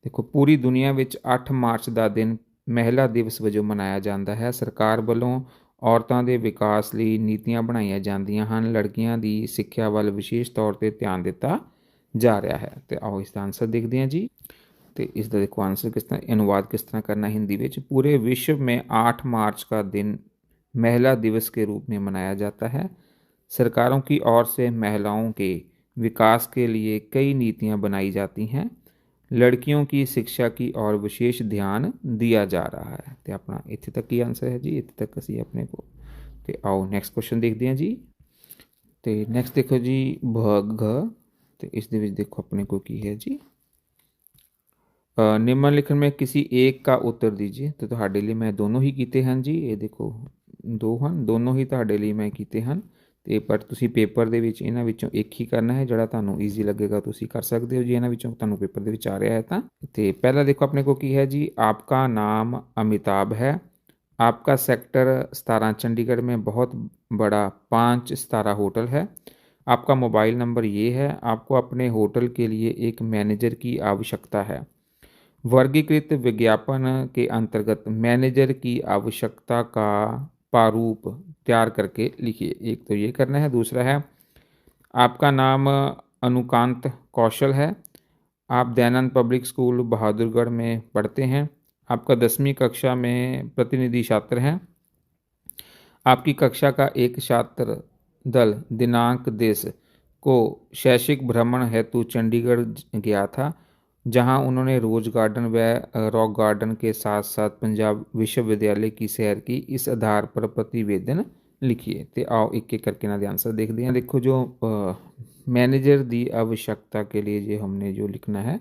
देखो पूरी दुनिया ਵਿੱਚ 8 ਮਾਰਚ ਦਾ ਦਿਨ ਮਹਿਲਾ ਦਿਵਸ ਵਜੋਂ ਮਨਾਇਆ ਜਾਂਦਾ ਹੈ। ਸਰਕਾਰ ਵੱਲੋਂ ਔਰਤਾਂ ਦੇ ਵਿਕਾਸ ਲਈ ਨੀਤੀਆਂ ਬਣਾਈਆਂ ਜਾਂਦੀਆਂ ਹਨ। ਲੜਕੀਆਂ ਦੀ ਸਿੱਖਿਆ ਵੱਲ ਵਿਸ਼ੇਸ਼ ਤੌਰ ਤੇ ਧਿਆਨ ਦਿੱਤਾ ਜਾ ਰਿਹਾ ਹੈ। ਤੇ ਆਓ ਇਸ ਦਾ ਆਨਸਰ ਦੇਖਦੇ ਹਾਂ ਜੀ। ਤੇ ਇਸ ਦਾ देखो आंसर किस तरह अनुवाद किस तरह करना हिंदी में। पूरे विश्व में 8 मार्च का दिन महिला दिवस के रूप में मनाया जाता है। सरकारों की ओर से महिलाओं के विकास के लिए कई नीतियां बनाई जाती हैं। लड़कियों की शिक्षा की ओर विशेष ध्यान दिया जा रहा है। तो अपना इत्थे तक ही आंसर है जी। इत्थे तक असी अपने को। तो आओ नेक्स्ट क्वेश्चन देखते हैं जी। तो नेक्स्ट देखो जी भ घ। तो इस देखो अपने को की है जी निम्नलिखित में किसी एक का उत्तर दीजिए। तो ਤੁਹਾਡੇ ਲਈ मैं दोनों ही ਕੀਤੇ ਹਨ ਜੀ। ਇਹ ਦੇਖੋ ਦੋ ਹਨ, ਦੋਨੋਂ ਹੀ ਤੁਹਾਡੇ ਲਈ ਮੈਂ ਕੀਤੇ ਹਨ। ਤੇ ਪਰ ਤੁਸੀਂ ਪੇਪਰ ਦੇ ਵਿੱਚ ਇਹਨਾਂ ਵਿੱਚੋਂ ਇੱਕ ਹੀ ਕਰਨਾ ਹੈ, ਜਿਹੜਾ ਤੁਹਾਨੂੰ ਈਜ਼ੀ ਲੱਗੇਗਾ ਤੁਸੀਂ ਕਰ ਸਕਦੇ ਹੋ ਜੀ। ਇਹਨਾਂ ਵਿੱਚੋਂ ਤੁਹਾਨੂੰ ਪੇਪਰ ਦੇ ਵਿੱਚ ਆ ਰਿਹਾ ਹੈ ਤਾਂ। ਤੇ ਪਹਿਲਾ ਦੇਖੋ ਆਪਣੇ ਕੋ ਕੀ ਹੈ ਜੀ आपका नाम अमिताभ है। आपका सेक्टर 17 चंडीगढ़ में बहुत बड़ा 5 सितारा होटल है। आपका मोबाइल नंबर ये है। आपको अपने होटल के लिए एक मैनेजर की आवश्यकता है। वर्गीकृत विज्ञापन के अंतर्गत मैनेजर की आवश्यकता का प्रारूप तैयार करके लिखिए। एक तो ये करना है। दूसरा है आपका नाम अनुकांत कौशल है। आप दयानंद पब्लिक स्कूल बहादुरगढ़ में पढ़ते हैं। आपका 10वीं कक्षा में प्रतिनिधि छात्र हैं। आपकी कक्षा का एक छात्र दल दिनांक 10 को शैक्षिक भ्रमण हेतु चंडीगढ़ गया था, जहां उन्होंने रोज गार्डन व रॉक गार्डन के साथ साथ पंजाब विश्वविद्यालय की सैर की। इस आधार पर प्रतिवेदन लिखिए। तो आओ एक एक करके ना आंसर देखते हैं। देखो जो मैनेजर की आवश्यकता के लिए जो हमने जो लिखना है,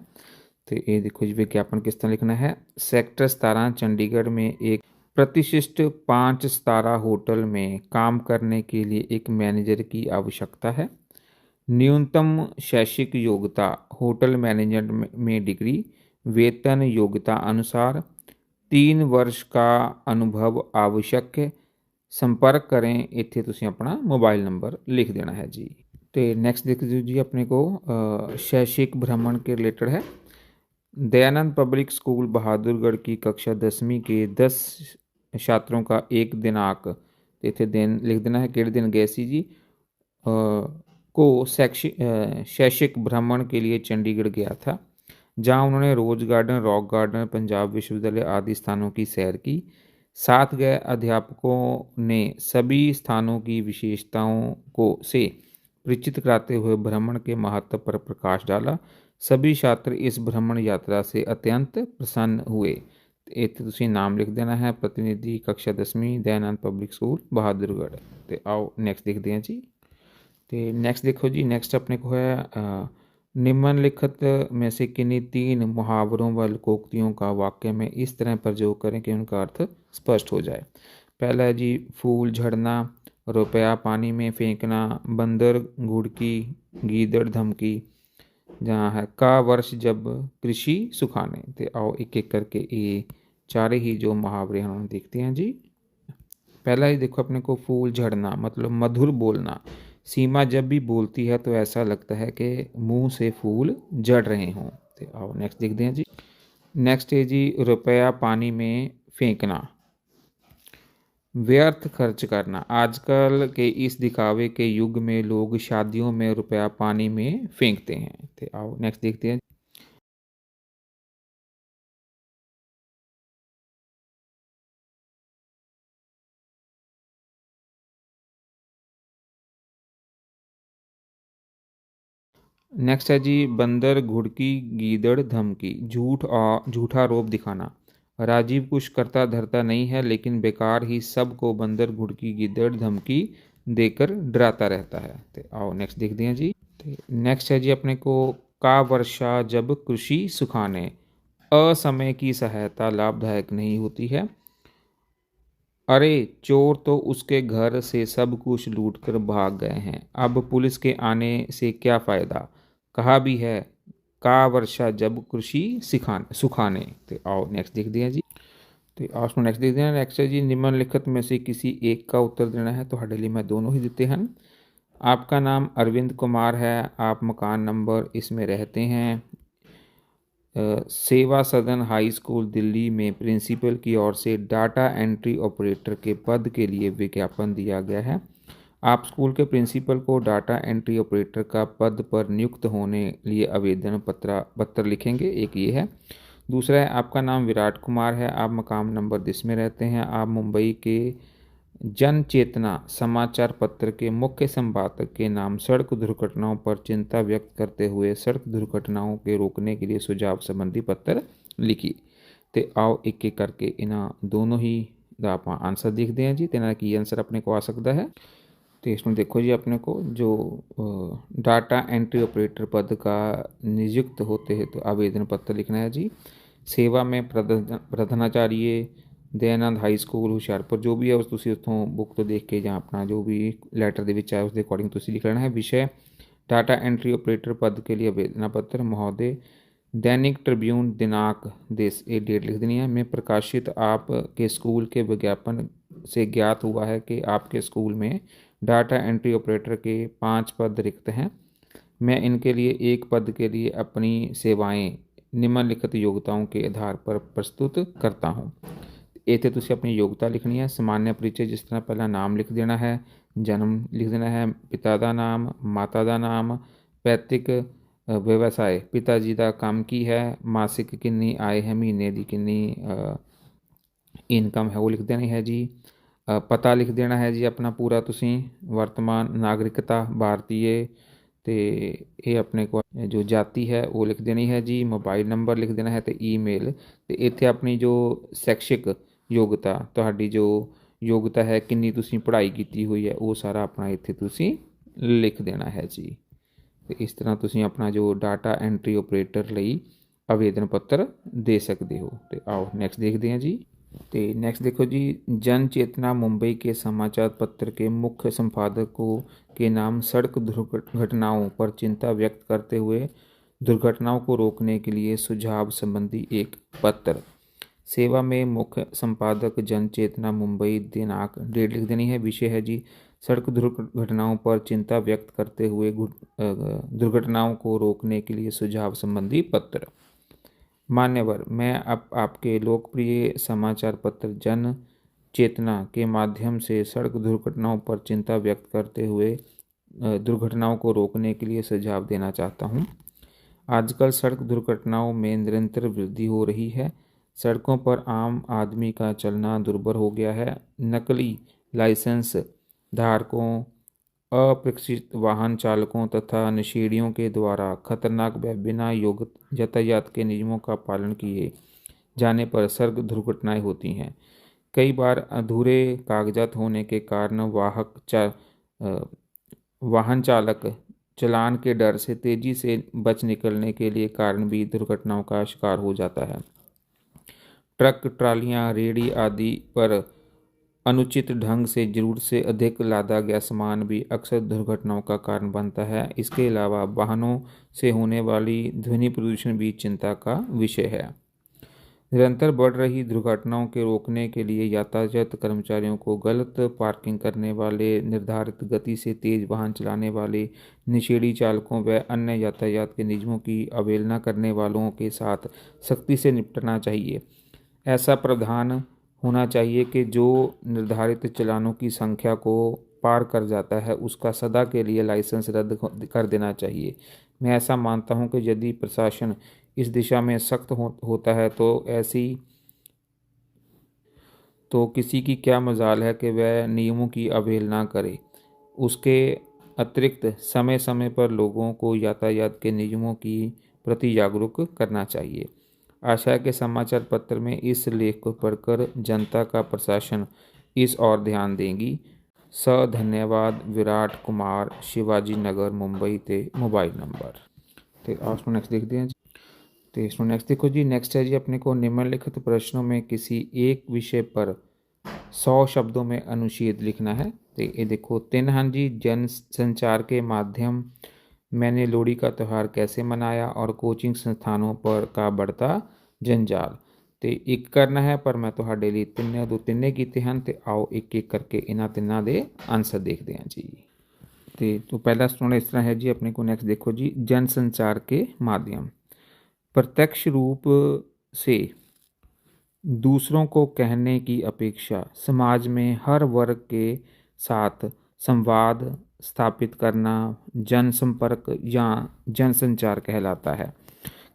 तो ये देखो जी विज्ञापन किस तरह लिखना है। सेक्टर 17 चंडीगढ़ में एक प्रतिष्ठित 5 सितारा होटल में काम करने के लिए एक मैनेजर की आवश्यकता है। न्यूनतम शैक्षिक योग्यता होटल मैनेजमेंट में डिग्री। वेतन योग्यता अनुसार 3 वर्ष का अनुभव आवश्यक है। संपर्क करें। इत्थे तुसीं अपना मोबाइल नंबर लिख देना है जी। तो नैक्सट देख दो जी अपने को शैक्षिक भ्रमण के रिलेटेड है। दयानंद पब्लिक स्कूल बहादुरगढ़ की कक्षा 10वीं के 10 छात्रों का एक दिनांक इतने दिन लिख देना है किहड़े दिन गए सी जी को शैक्षिक भ्रमण के लिए चंडीगढ़ गया था, जहां उन्होंने rose garden, rock garden, Punjab विश्वविद्यालय आदि स्थानों की सैर की। साथ गए अध्यापकों ने सभी स्थानों की विशेषताओं को से परिचित कराते हुए भ्रमण के महत्व पर प्रकाश डाला। सभी छात्र इस भ्रमण यात्रा से अत्यंत प्रसन्न हुए। इत्थे तुसीं नाम लिख देना है। प्रतिनिधि कक्षा 10वीं दयानंद पब्लिक स्कूल बहादुरगढ़। तो आओ नैक्सट देखते हैं जी। तो नैक्सट देखो जी नैक्सट अपने को है निम्नलिखित में से किन्हीं 3 मुहावरों व लोकोक्तियों का वाक्य में इस तरह प्रयोग करें कि उनका अर्थ स्पष्ट हो जाए। पहला है जी फूल झड़ना, रुपया पानी में फेंकना, बंदर घुड़की, गीदड़ धमकी। जहाँ है का वर्ष जब कृषि सुखाने। तो आओ एक एक करके ये चारे ही जो मुहावरे हैं उन्हें देखते हैं जी। पहला ही देखो अपने को फूल झड़ना मतलब मधुर बोलना। सीमा जब भी बोलती है तो ऐसा लगता है कि मुंह से फूल झड़ रहे हों। तो आओ नेक्स्ट देखते हैं जी। नेक्स्ट है जी रुपया पानी में फेंकना, व्यर्थ खर्च करना। आजकल के इस दिखावे के युग में लोग शादियों में रुपया पानी में फेंकते हैं। तो आओ नेक्स्ट देखते हैं। नेक्स्ट है जी, बंदर घुड़की गीदड़ धमकी, झूठा आरोप दिखाना। राजीव कुछ करता धरता नहीं है, लेकिन बेकार ही सबको बंदर घुड़की गीदड़ धमकी देकर डराता रहता है। तो आओ नेक्स्ट देखते हैं जी। नेक्स्ट है जी अपने को, का वर्षा जब कृषि सुखाने, असमय की सहायता लाभदायक नहीं होती है। अरे चोर तो उसके घर से सब कुछ लूट कर भाग गए हैं, अब पुलिस के आने से क्या फायदा। कहा भी है, का वर्षा जब कृषि सुखाने। तो आओ नेक्स्ट देखते हैं जी। तो आओ नेक्स्ट देखते हैं। नेक्स्ट है जी, निम्नलिखित में से किसी एक का उत्तर देना है, तो हमारे लिए मैं दोनों ही देते हैं। आपका नाम अरविंद कुमार है, आप मकान नंबर इसमें रहते हैं सेवा सदन हाई स्कूल दिल्ली में प्रिंसिपल की ओर से डाटा एंट्री ऑपरेटर के पद के लिए विज्ञापन दिया गया है। आप स्कूल के प्रिंसिपल को डाटा एंट्री ऑपरेटर का पद पर नियुक्त होने लिए आवेदन पत्र लिखेंगे, एक ये है। दूसरा है, आपका नाम विराट कुमार है, आप मकाम नंबर 10 में रहते हैं, आप मुंबई के जन चेतना समाचार पत्र के मुख्य संपादक के नाम सड़क दुर्घटनाओं पर चिंता व्यक्त करते हुए सड़क दुर्घटनाओं के रोकने के लिए सुझाव संबंधी पत्र लिखी। तो आओ एक एक करके इन्ह दोनों ही ਦਾ ਆਪਾਂ आंसर देखते हैं जी। तो इन्होंने की आंसर अपने को आ सकता है। तो इसमें देखो जी, अपने को जो डाटा एंट्री ऑपरेटर पद का नियुक्त होते हैं तो आवेदन पत्र लिखना है जी। सेवा में प्रधानाचार्य दयानंद हाई ਸਕੂਲ ਹੁਸ਼ਿਆਰਪੁਰ, जो भी है उस ਤੁਸੀਂ ਉੱਥੋਂ बुक तो देख के ਜਾਂ अपना जो भी ਲੈਟਰ ਦੇ ਵਿੱਚ ਆਇਆ ਉਸ ਦੇ ਅਕੋਰਡਿੰਗ ਤੁਸੀਂ लिख लेना है। विषय डाटा एंट्री ऑपरेटर पद के लिए आवेदन पत्र महोदय, दैनिक ट्रिब्यून दिनांक देश ये डेट लिख देनी है में प्रकाशित आपके स्कूल के विज्ञापन से ज्ञात हुआ है कि आपके स्कूल में डाटा एंट्री ऑपरेटर के 5 पद रिक्त हैं। मैं इनके लिए एक पद के लिए अपनी सेवाएं निम्नलिखित योग्यताओं के आधार पर प्रस्तुत करता हूँ। इतने तुसी अपनी योग्यता लिखनी है। सामान्य परिचय जिस तरह पहला नाम लिख देना है, जन्म लिख देना है, पिता का नाम, माता का नाम, पैतृक व्यवसाय पिता जी का काम की है, मासिक किन्नी आय है, महीने की किन्नी इनकम है वो लिख देनी है जी। पता लिख देना है जी अपना पूरा तुसी, वर्तमान नागरिकता भारतीय, तो ये अपने को जो जाति है वो लिख देनी है जी। मोबाइल नंबर लिख देना है, तो ईमेल, तो इत्थे अपनी जो शैक्षिक योग्यता ਤੁਹਾਡੀ जो योग्यता है किन्नी तुसी पढ़ाई की हुई है वो सारा अपना इत्थे तुसी लिख देना है जी। तो इस तरह तुसी अपना जो डाटा एंट्री ऑपरेटर ਲਈ आवेदन पत्र दे सकते हो। तो आओ नेक्स्ट देखते हैं जी। तो नेक्स्ट देखो जी, जन चेतना मुंबई के समाचार पत्र के मुख्य संपादकों के नाम सड़क दुर्घटनाओं पर चिंता व्यक्त करते हुए दुर्घटनाओं को रोकने के लिए सुझाव संबंधी एक पत्र। सेवा में मुख्य संपादक जन चेतना मुंबई, दिनांक डेट लिख देनी है। विषय है जी सड़क दुर्घटनाओं पर चिंता व्यक्त करते हुए दुर्घटनाओं को रोकने के लिए सुझाव संबंधी पत्र। मान्यवर, मैं अब आपके लोकप्रिय समाचार पत्र जन चेतना के माध्यम से सड़क दुर्घटनाओं पर चिंता व्यक्त करते हुए दुर्घटनाओं को रोकने के लिए सुझाव देना चाहता हूँ। आजकल सड़क दुर्घटनाओं में निरंतर वृद्धि हो रही है। सड़कों पर आम आदमी का चलना दुर्भर हो गया है। नकली लाइसेंस धारकों, अप्रशिक्षित वाहन चालकों तथा नशेड़ियों के द्वारा खतरनाक व बिना योग्य यातायात के नियमों का पालन किए जाने पर सड़क दुर्घटनाएं होती हैं। कई बार अधूरे कागजात होने के कारण वाहन चालक चालान के डर से तेजी से बच निकलने के लिए कारण भी दुर्घटनाओं का शिकार हो जाता है। ट्रक, ट्रालियां, रेहड़ी आदि पर अनुचित ढंग से जरूरत से अधिक लादा गया सामान भी अक्सर दुर्घटनाओं का कारण बनता है। इसके अलावा वाहनों से होने वाली ध्वनि प्रदूषण भी चिंता का विषय है। निरंतर बढ़ रही दुर्घटनाओं के रोकने के लिए यातायात कर्मचारियों को गलत पार्किंग करने वाले, निर्धारित गति से तेज वाहन चलाने वाले, नशेड़ी चालकों व अन्य यातायात के नियमों की अवहेलना करने वालों के साथ सख्ती से निपटना चाहिए। ऐसा प्रावधान होना चाहिए कि जो निर्धारित चालानों की संख्या को पार कर जाता है उसका सदा के लिए लाइसेंस रद्द कर देना चाहिए। मैं ऐसा मानता हूं कि यदि प्रशासन इस दिशा में सख्त होता है तो किसी की क्या मजाल है कि वह नियमों की अवहेलना करे। उसके अतिरिक्त समय समय पर लोगों को यातायात के नियमों की प्रति जागरूक करना चाहिए। आशा है कि समाचार पत्र में इस लेख को पढ़कर जनता का प्रशासन इस ओर ध्यान देगी। धन्यवाद। विराट कुमार, शिवाजी नगर, मुंबई ते मोबाइल नंबर। तो आप इसमें नेक्स्ट देखते हैं। तो इसमें नेक्स्ट देखो जी, नेक्स्ट है जी अपने को निम्नलिखित प्रश्नों में किसी एक विषय पर 100 शब्दों में अनुच्छेद लिखना है। तो ये देखो, तीन हाँ जी, जन संचार के माध्यम, मैंने लोहड़ी का त्यौहार कैसे मनाया और कोचिंग संस्थानों पर का बढ़ता जंजाल। तो एक करना है पर मैं ਤੁਹਾਡੇ ਲਈ ਤਿੰਨੇ ਕੀਤੇ ਹਨ ਤੇ आओ एक एक करके ਇਹਨਾਂ ਤਿੰਨਾਂ ਦੇ आंसर देखते हैं जी। तो पहला सुनना इस तरह है जी अपने को। नेक्स्ट देखो जी, जन संचार के माध्यम प्रत्यक्ष रूप से दूसरों को कहने की अपेक्षा समाज में हर वर्ग के साथ संवाद स्थापित करना जनसंपर्क या जनसंचार कहलाता है।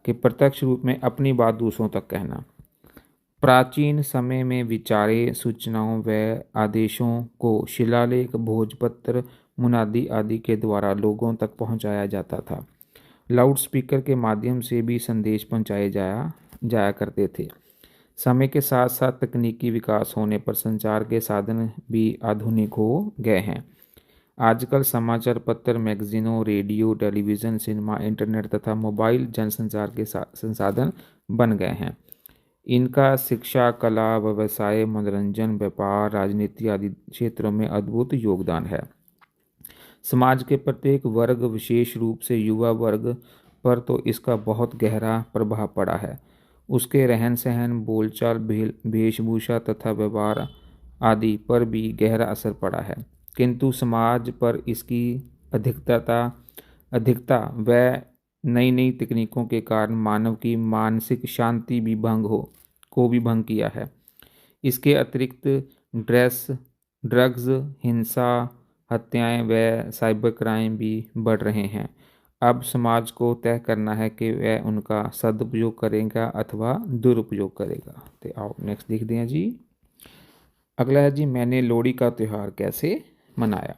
कि प्रत्यक्ष रूप में अपनी बात दूसरों तक कहना। प्राचीन समय में विचारे, सूचनाओं व आदेशों को शिलालेख, भोजपत्र, मुनादी आदि के द्वारा लोगों तक पहुंचाया जाता था। लाउड स्पीकर के माध्यम से भी संदेश पहुंचाए जाया करते थे। समय के साथ साथ तकनीकी विकास होने पर संचार के साधन भी आधुनिक हो गए हैं। आजकल समाचार पत्र, मैगजीनों, रेडियो, टेलीविज़न, सिनेमा, इंटरनेट तथा मोबाइल जनसंचार के संसाधन बन गए हैं। इनका शिक्षा, कला, व्यवसाय, मनोरंजन, व्यापार, राजनीति आदि क्षेत्रों में अद्भुत योगदान है। समाज के प्रत्येक वर्ग, विशेष रूप से युवा वर्ग पर तो इसका बहुत गहरा प्रभाव पड़ा है। उसके रहन सहन, बोलचाल, वेशभूषा तथा व्यवहार आदि पर भी गहरा असर पड़ा है। किंतु समाज पर इसकी अधिकता व नई नई तकनीकों के कारण मानव की मानसिक शांति भी भंग किया है। इसके अतिरिक्त ड्रग्स, हिंसा, हत्याएं व साइबर क्राइम भी बढ़ रहे हैं। अब समाज को तय करना है कि वह उनका सदुपयोग करेगा अथवा दुरुपयोग करेगा। तो आओ नेक्स्ट देखते हैं जी। अगला है जी, मैंने लोहड़ी का त्यौहार कैसे मनाया।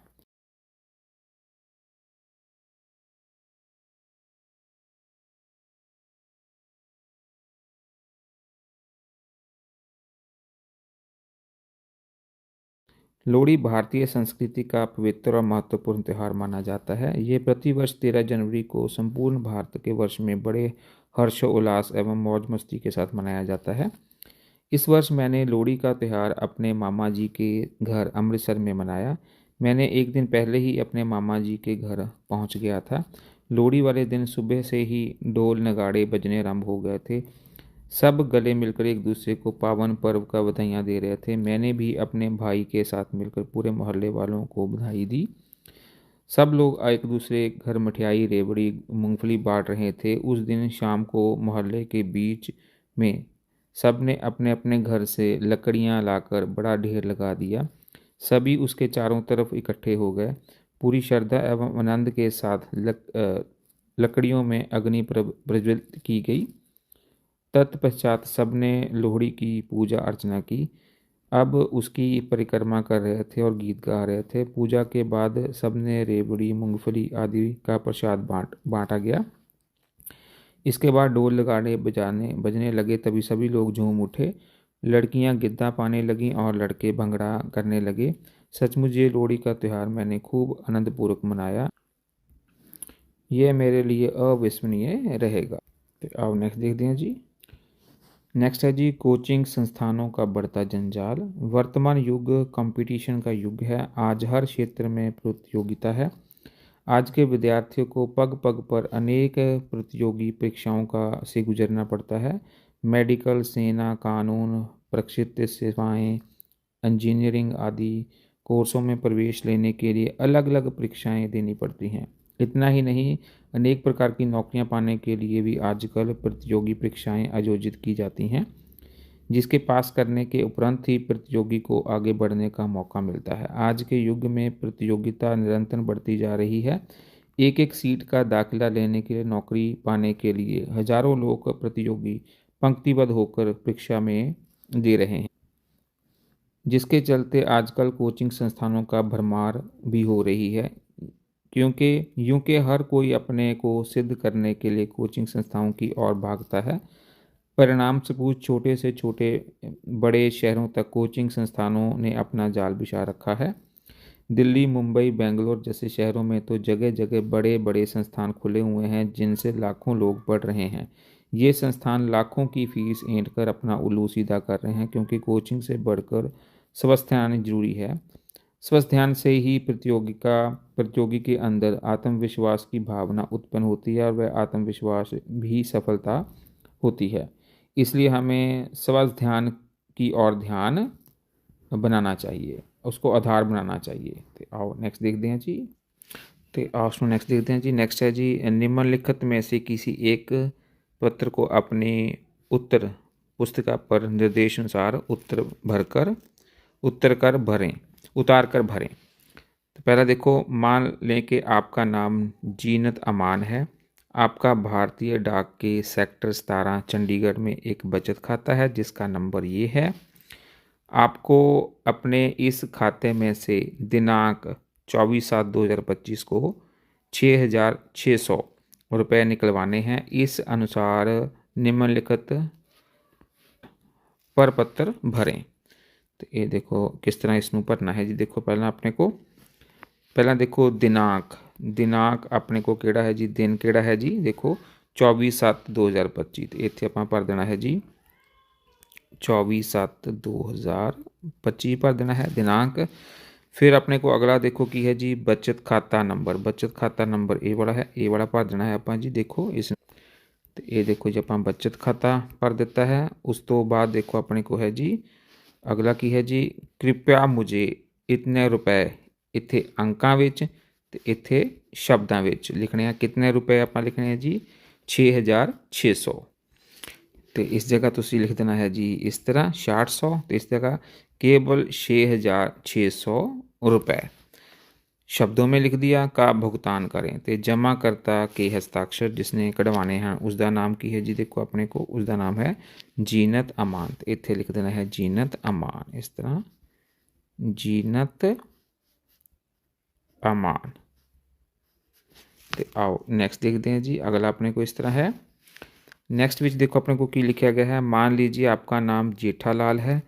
लोहड़ी भारतीय संस्कृति का पवित्र और महत्वपूर्ण त्यौहार माना जाता है। ये प्रतिवर्ष 13 जनवरी को संपूर्ण भारत के वर्ष में बड़े हर्षोल्लास एवं मौज मस्ती के साथ मनाया जाता है। इस वर्ष मैंने लोहड़ी का त्यौहार अपने मामा जी के घर अमृतसर में मनाया। मैंने एक दिन पहले ही अपने मामा जी के घर पहुंच गया था। लोहड़ी वाले दिन सुबह से ही ढोल नगाड़े बजने आरंभ हो गए थे। सब गले मिलकर एक दूसरे को पावन पर्व का बधाइयाँ दे रहे थे। मैंने भी अपने भाई के साथ मिलकर पूरे मोहल्ले वालों को बधाई दी। सब लोग एक दूसरे घर मिठाई, रेवड़ी, मूंगफली बांट रहे थे। उस दिन शाम को मोहल्ले के बीच में सब ने अपने अपने घर से लकड़ियाँ लाकर बड़ा ढेर लगा दिया। सभी उसके चारों तरफ इकट्ठे हो गए। पूरी श्रद्धा एवं आनंद के साथ लकड़ियों में अग्नि प्रज्वलित की गई। तत्पश्चात सबने लोहड़ी की पूजा अर्चना की। अब उसकी परिक्रमा कर रहे थे और गीत गा रहे थे। पूजा के बाद सबने रेवड़ी, मूंगफली आदि का प्रसाद बांटा गया। इसके बाद ढोल लगाने बजने लगे। तभी सभी लोग झूम उठे। लड़कियां गिद्धा पाने लगीं और लड़के भंगड़ा करने लगे। सचमुच ये लोहड़ी का त्यौहार मैंने खूब आनंदपूर्वक मनाया। यह मेरे लिए अविस्मरणीय रहेगा। तो आओ नेक्स्ट देखते हैं जी। नेक्स्ट है जी, कोचिंग संस्थानों का बढ़ता जंजाल। वर्तमान युग कंपटीशन का युग है। आज हर क्षेत्र में प्रतियोगिता है। आज के विद्यार्थियों को पग पग पर अनेक प्रतियोगी परीक्षाओं से गुजरना पड़ता है। मेडिकल, सेना, कानून, प्रशिक्षित सेवाएं, इंजीनियरिंग आदि कोर्सों में प्रवेश लेने के लिए अलग अलग परीक्षाएं देनी पड़ती हैं। इतना ही नहीं, अनेक प्रकार की नौकरियां पाने के लिए भी आजकल प्रतियोगी परीक्षाएं आयोजित की जाती हैं, जिसके पास करने के उपरांत ही प्रतियोगी को आगे बढ़ने का मौका मिलता है। आज के युग में प्रतियोगिता निरंतर बढ़ती जा रही है। एक एक सीट का दाखिला लेने के लिए, नौकरी पाने के लिए हजारों लोग प्रतियोगी पंक्तिबद्ध होकर परीक्षा में दे रहे हैं, जिसके चलते आजकल कोचिंग संस्थानों का भरमार भी हो रही है, क्योंकि यूं के हर कोई अपने को सिद्ध करने के लिए कोचिंग संस्थाओं की ओर भागता है। परिणाम स्वरूप छोटे से छोटे बड़े शहरों तक कोचिंग संस्थानों ने अपना जाल बिछा रखा है। दिल्ली, मुंबई, बेंगलोर जैसे शहरों में तो जगह जगह बड़े बड़े संस्थान खुले हुए हैं जिनसे लाखों लोग पढ़ रहे हैं। ये संस्थान लाखों की फीस ऐंठ कर अपना उल्लू सीधा कर रहे हैं, क्योंकि कोचिंग से बढ़कर स्वस्थ ध्यान जरूरी है। स्वस्थ ध्यान से ही प्रतियोगी के अंदर आत्मविश्वास की भावना उत्पन्न होती है और वह आत्मविश्वास भी सफलता होती है। इसलिए हमें स्वस्थ ध्यान की ओर ध्यान बनाना चाहिए, उसको आधार बनाना चाहिए। तो आओ नेक्स्ट देखते हैं जी। तो आओ उसमें नेक्स्ट देखते हैं जी। नेक्स्ट है जी, निम्नलिखित में से किसी एक पत्र को अपने उत्तर पुस्तिका पर निर्देशानुसार उतार कर भरें। तो पहला देखो, मान लें कि आपका नाम जीनत अमान है। आपका भारतीय डाक के सेक्टर 17 चंडीगढ़ में एक बचत खाता है जिसका नंबर ये है। आपको अपने इस खाते में से दिनांक 24/7/2025 को 6,600 रुपये निकलवाने हैं। इस अनुसार निम्नलिखित प्रपत्र भरें। तो ये देखो किस तरह इसमें भरना है जी। देखो पहला देखो दिनांक अपने को केड़ा है जी, दिन केड़ा है जी, देखो 24/7/2025। तो इत्थे आपां भर देना है जी 24/7/2025 भर देना है दिनांक। फिर अपने को अगला देखो की है जी, बचत खाता नंबर ये वाला है, ये वाला भर देना है आपां जी। देखो इस तो ये देखो जी आपां बचत खाता भर दिता है। उस तो बाद देखो अपने को है जी अगला की है जी, कृपया मुझे इतने रुपए इत्थे अंकां विच ते इत्थे शब्दां विच लिखने हैं। कितने रुपए आपां लिखने हैं जी 6,600। तो इस जगह तुसी लिख देना है जी इस तरह 6,800। तो इस जगह केवल 6,600 रुपये शब्दों में लिख दिया का भुगतान करें। तो जमाकर्ता के हस्ताक्षर जिसने कढ़वाने हैं उसका नाम की है जी, देखो अपने को उसका नाम है जीनत अमान। तो इत्थे लिख देना है जीनत अमान, इस तरह जीनत अमान। तो आओ नेक्स्ट देखते हैं जी। अगला अपने को इस तरह है। नेक्स्ट विच देखो अपने को की लिखा गया है। मान लीजिए आपका नाम जेठालाल है।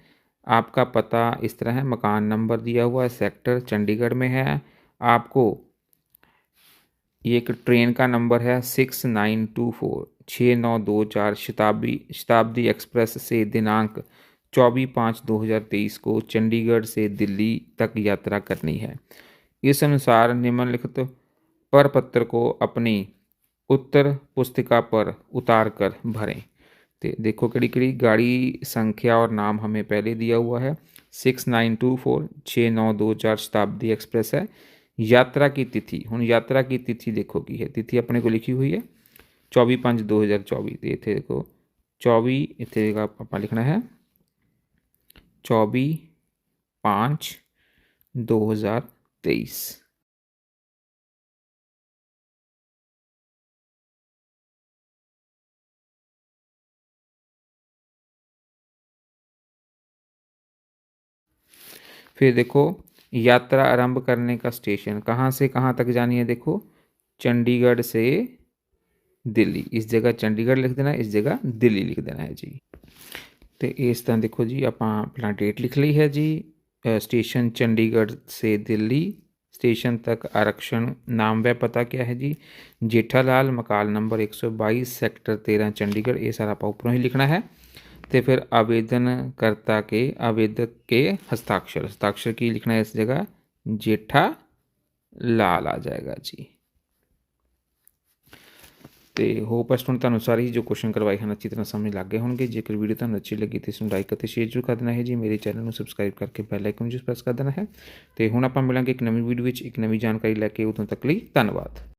आपका पता इस तरह है, मकान नंबर दिया हुआ है, सेक्टर चंडीगढ़ में है। आपको ये एक ट्रेन का नंबर है 6924 शताब्दी एक्सप्रेस से दिनांक 24/5/2023 को चंडीगढ़ से दिल्ली तक यात्रा करनी है। इस अनुसार निम्नलिखित प्रपत्र को अपनी उत्तर पुस्तिका पर उतार कर भरें। तो देखो कड़ी गाड़ी संख्या और नाम हमें पहले दिया हुआ है 6924 शताब्दी एक्सप्रेस है। यात्रा की तिथि, हुण यात्रा की तिथि देखो की है, तिथि अपने को लिखी हुई है 24/5/2024। तो इत्थे देखो 24 इत्थे आपां लिखना है 24/5/2023। फिर देखो यात्रा आरंभ करने का स्टेशन कहाँ से कहाँ तक जानी है, देखो चंडीगढ़ से दिल्ली, इस जगह चंडीगढ़ लिख देना, इस जगह दिल्ली लिख देना है जी। तो इस तरह देखो जी आपां अपना डेट लिख ली है जी। स्टेशन चंडीगढ़ से दिल्ली, स्टेशन तक आरक्षण, नाम व पता क्या है जी जेठालाल, मकान नंबर 122 सेक्टर 13 चंडीगढ़। ये सारा आपां उपरों ही लिखना है। तो फिर आवेदक के हस्ताक्षर की लिखना है इस जगह जेठालाल आ जाएगा जी। तो होप है स्टूडेंट तुहानूं सारे ही जो क्वेश्चन करवाए हैं अच्छी तरह समझ लग गए होंगे। जेकर वीडियो तुहानूं अच्छी लगी तो इसनूं लाइक और शेयर जरूर कर देना है जी। मेरे चैनल में सबसक्राइब करके बैल आइकन जरूर प्रेस कर देना है। तो हुण आपां मिलांगे एक नवीं वीडियो विच एक नवीं जानकारी लैके, उदों तक लई धन्नवाद।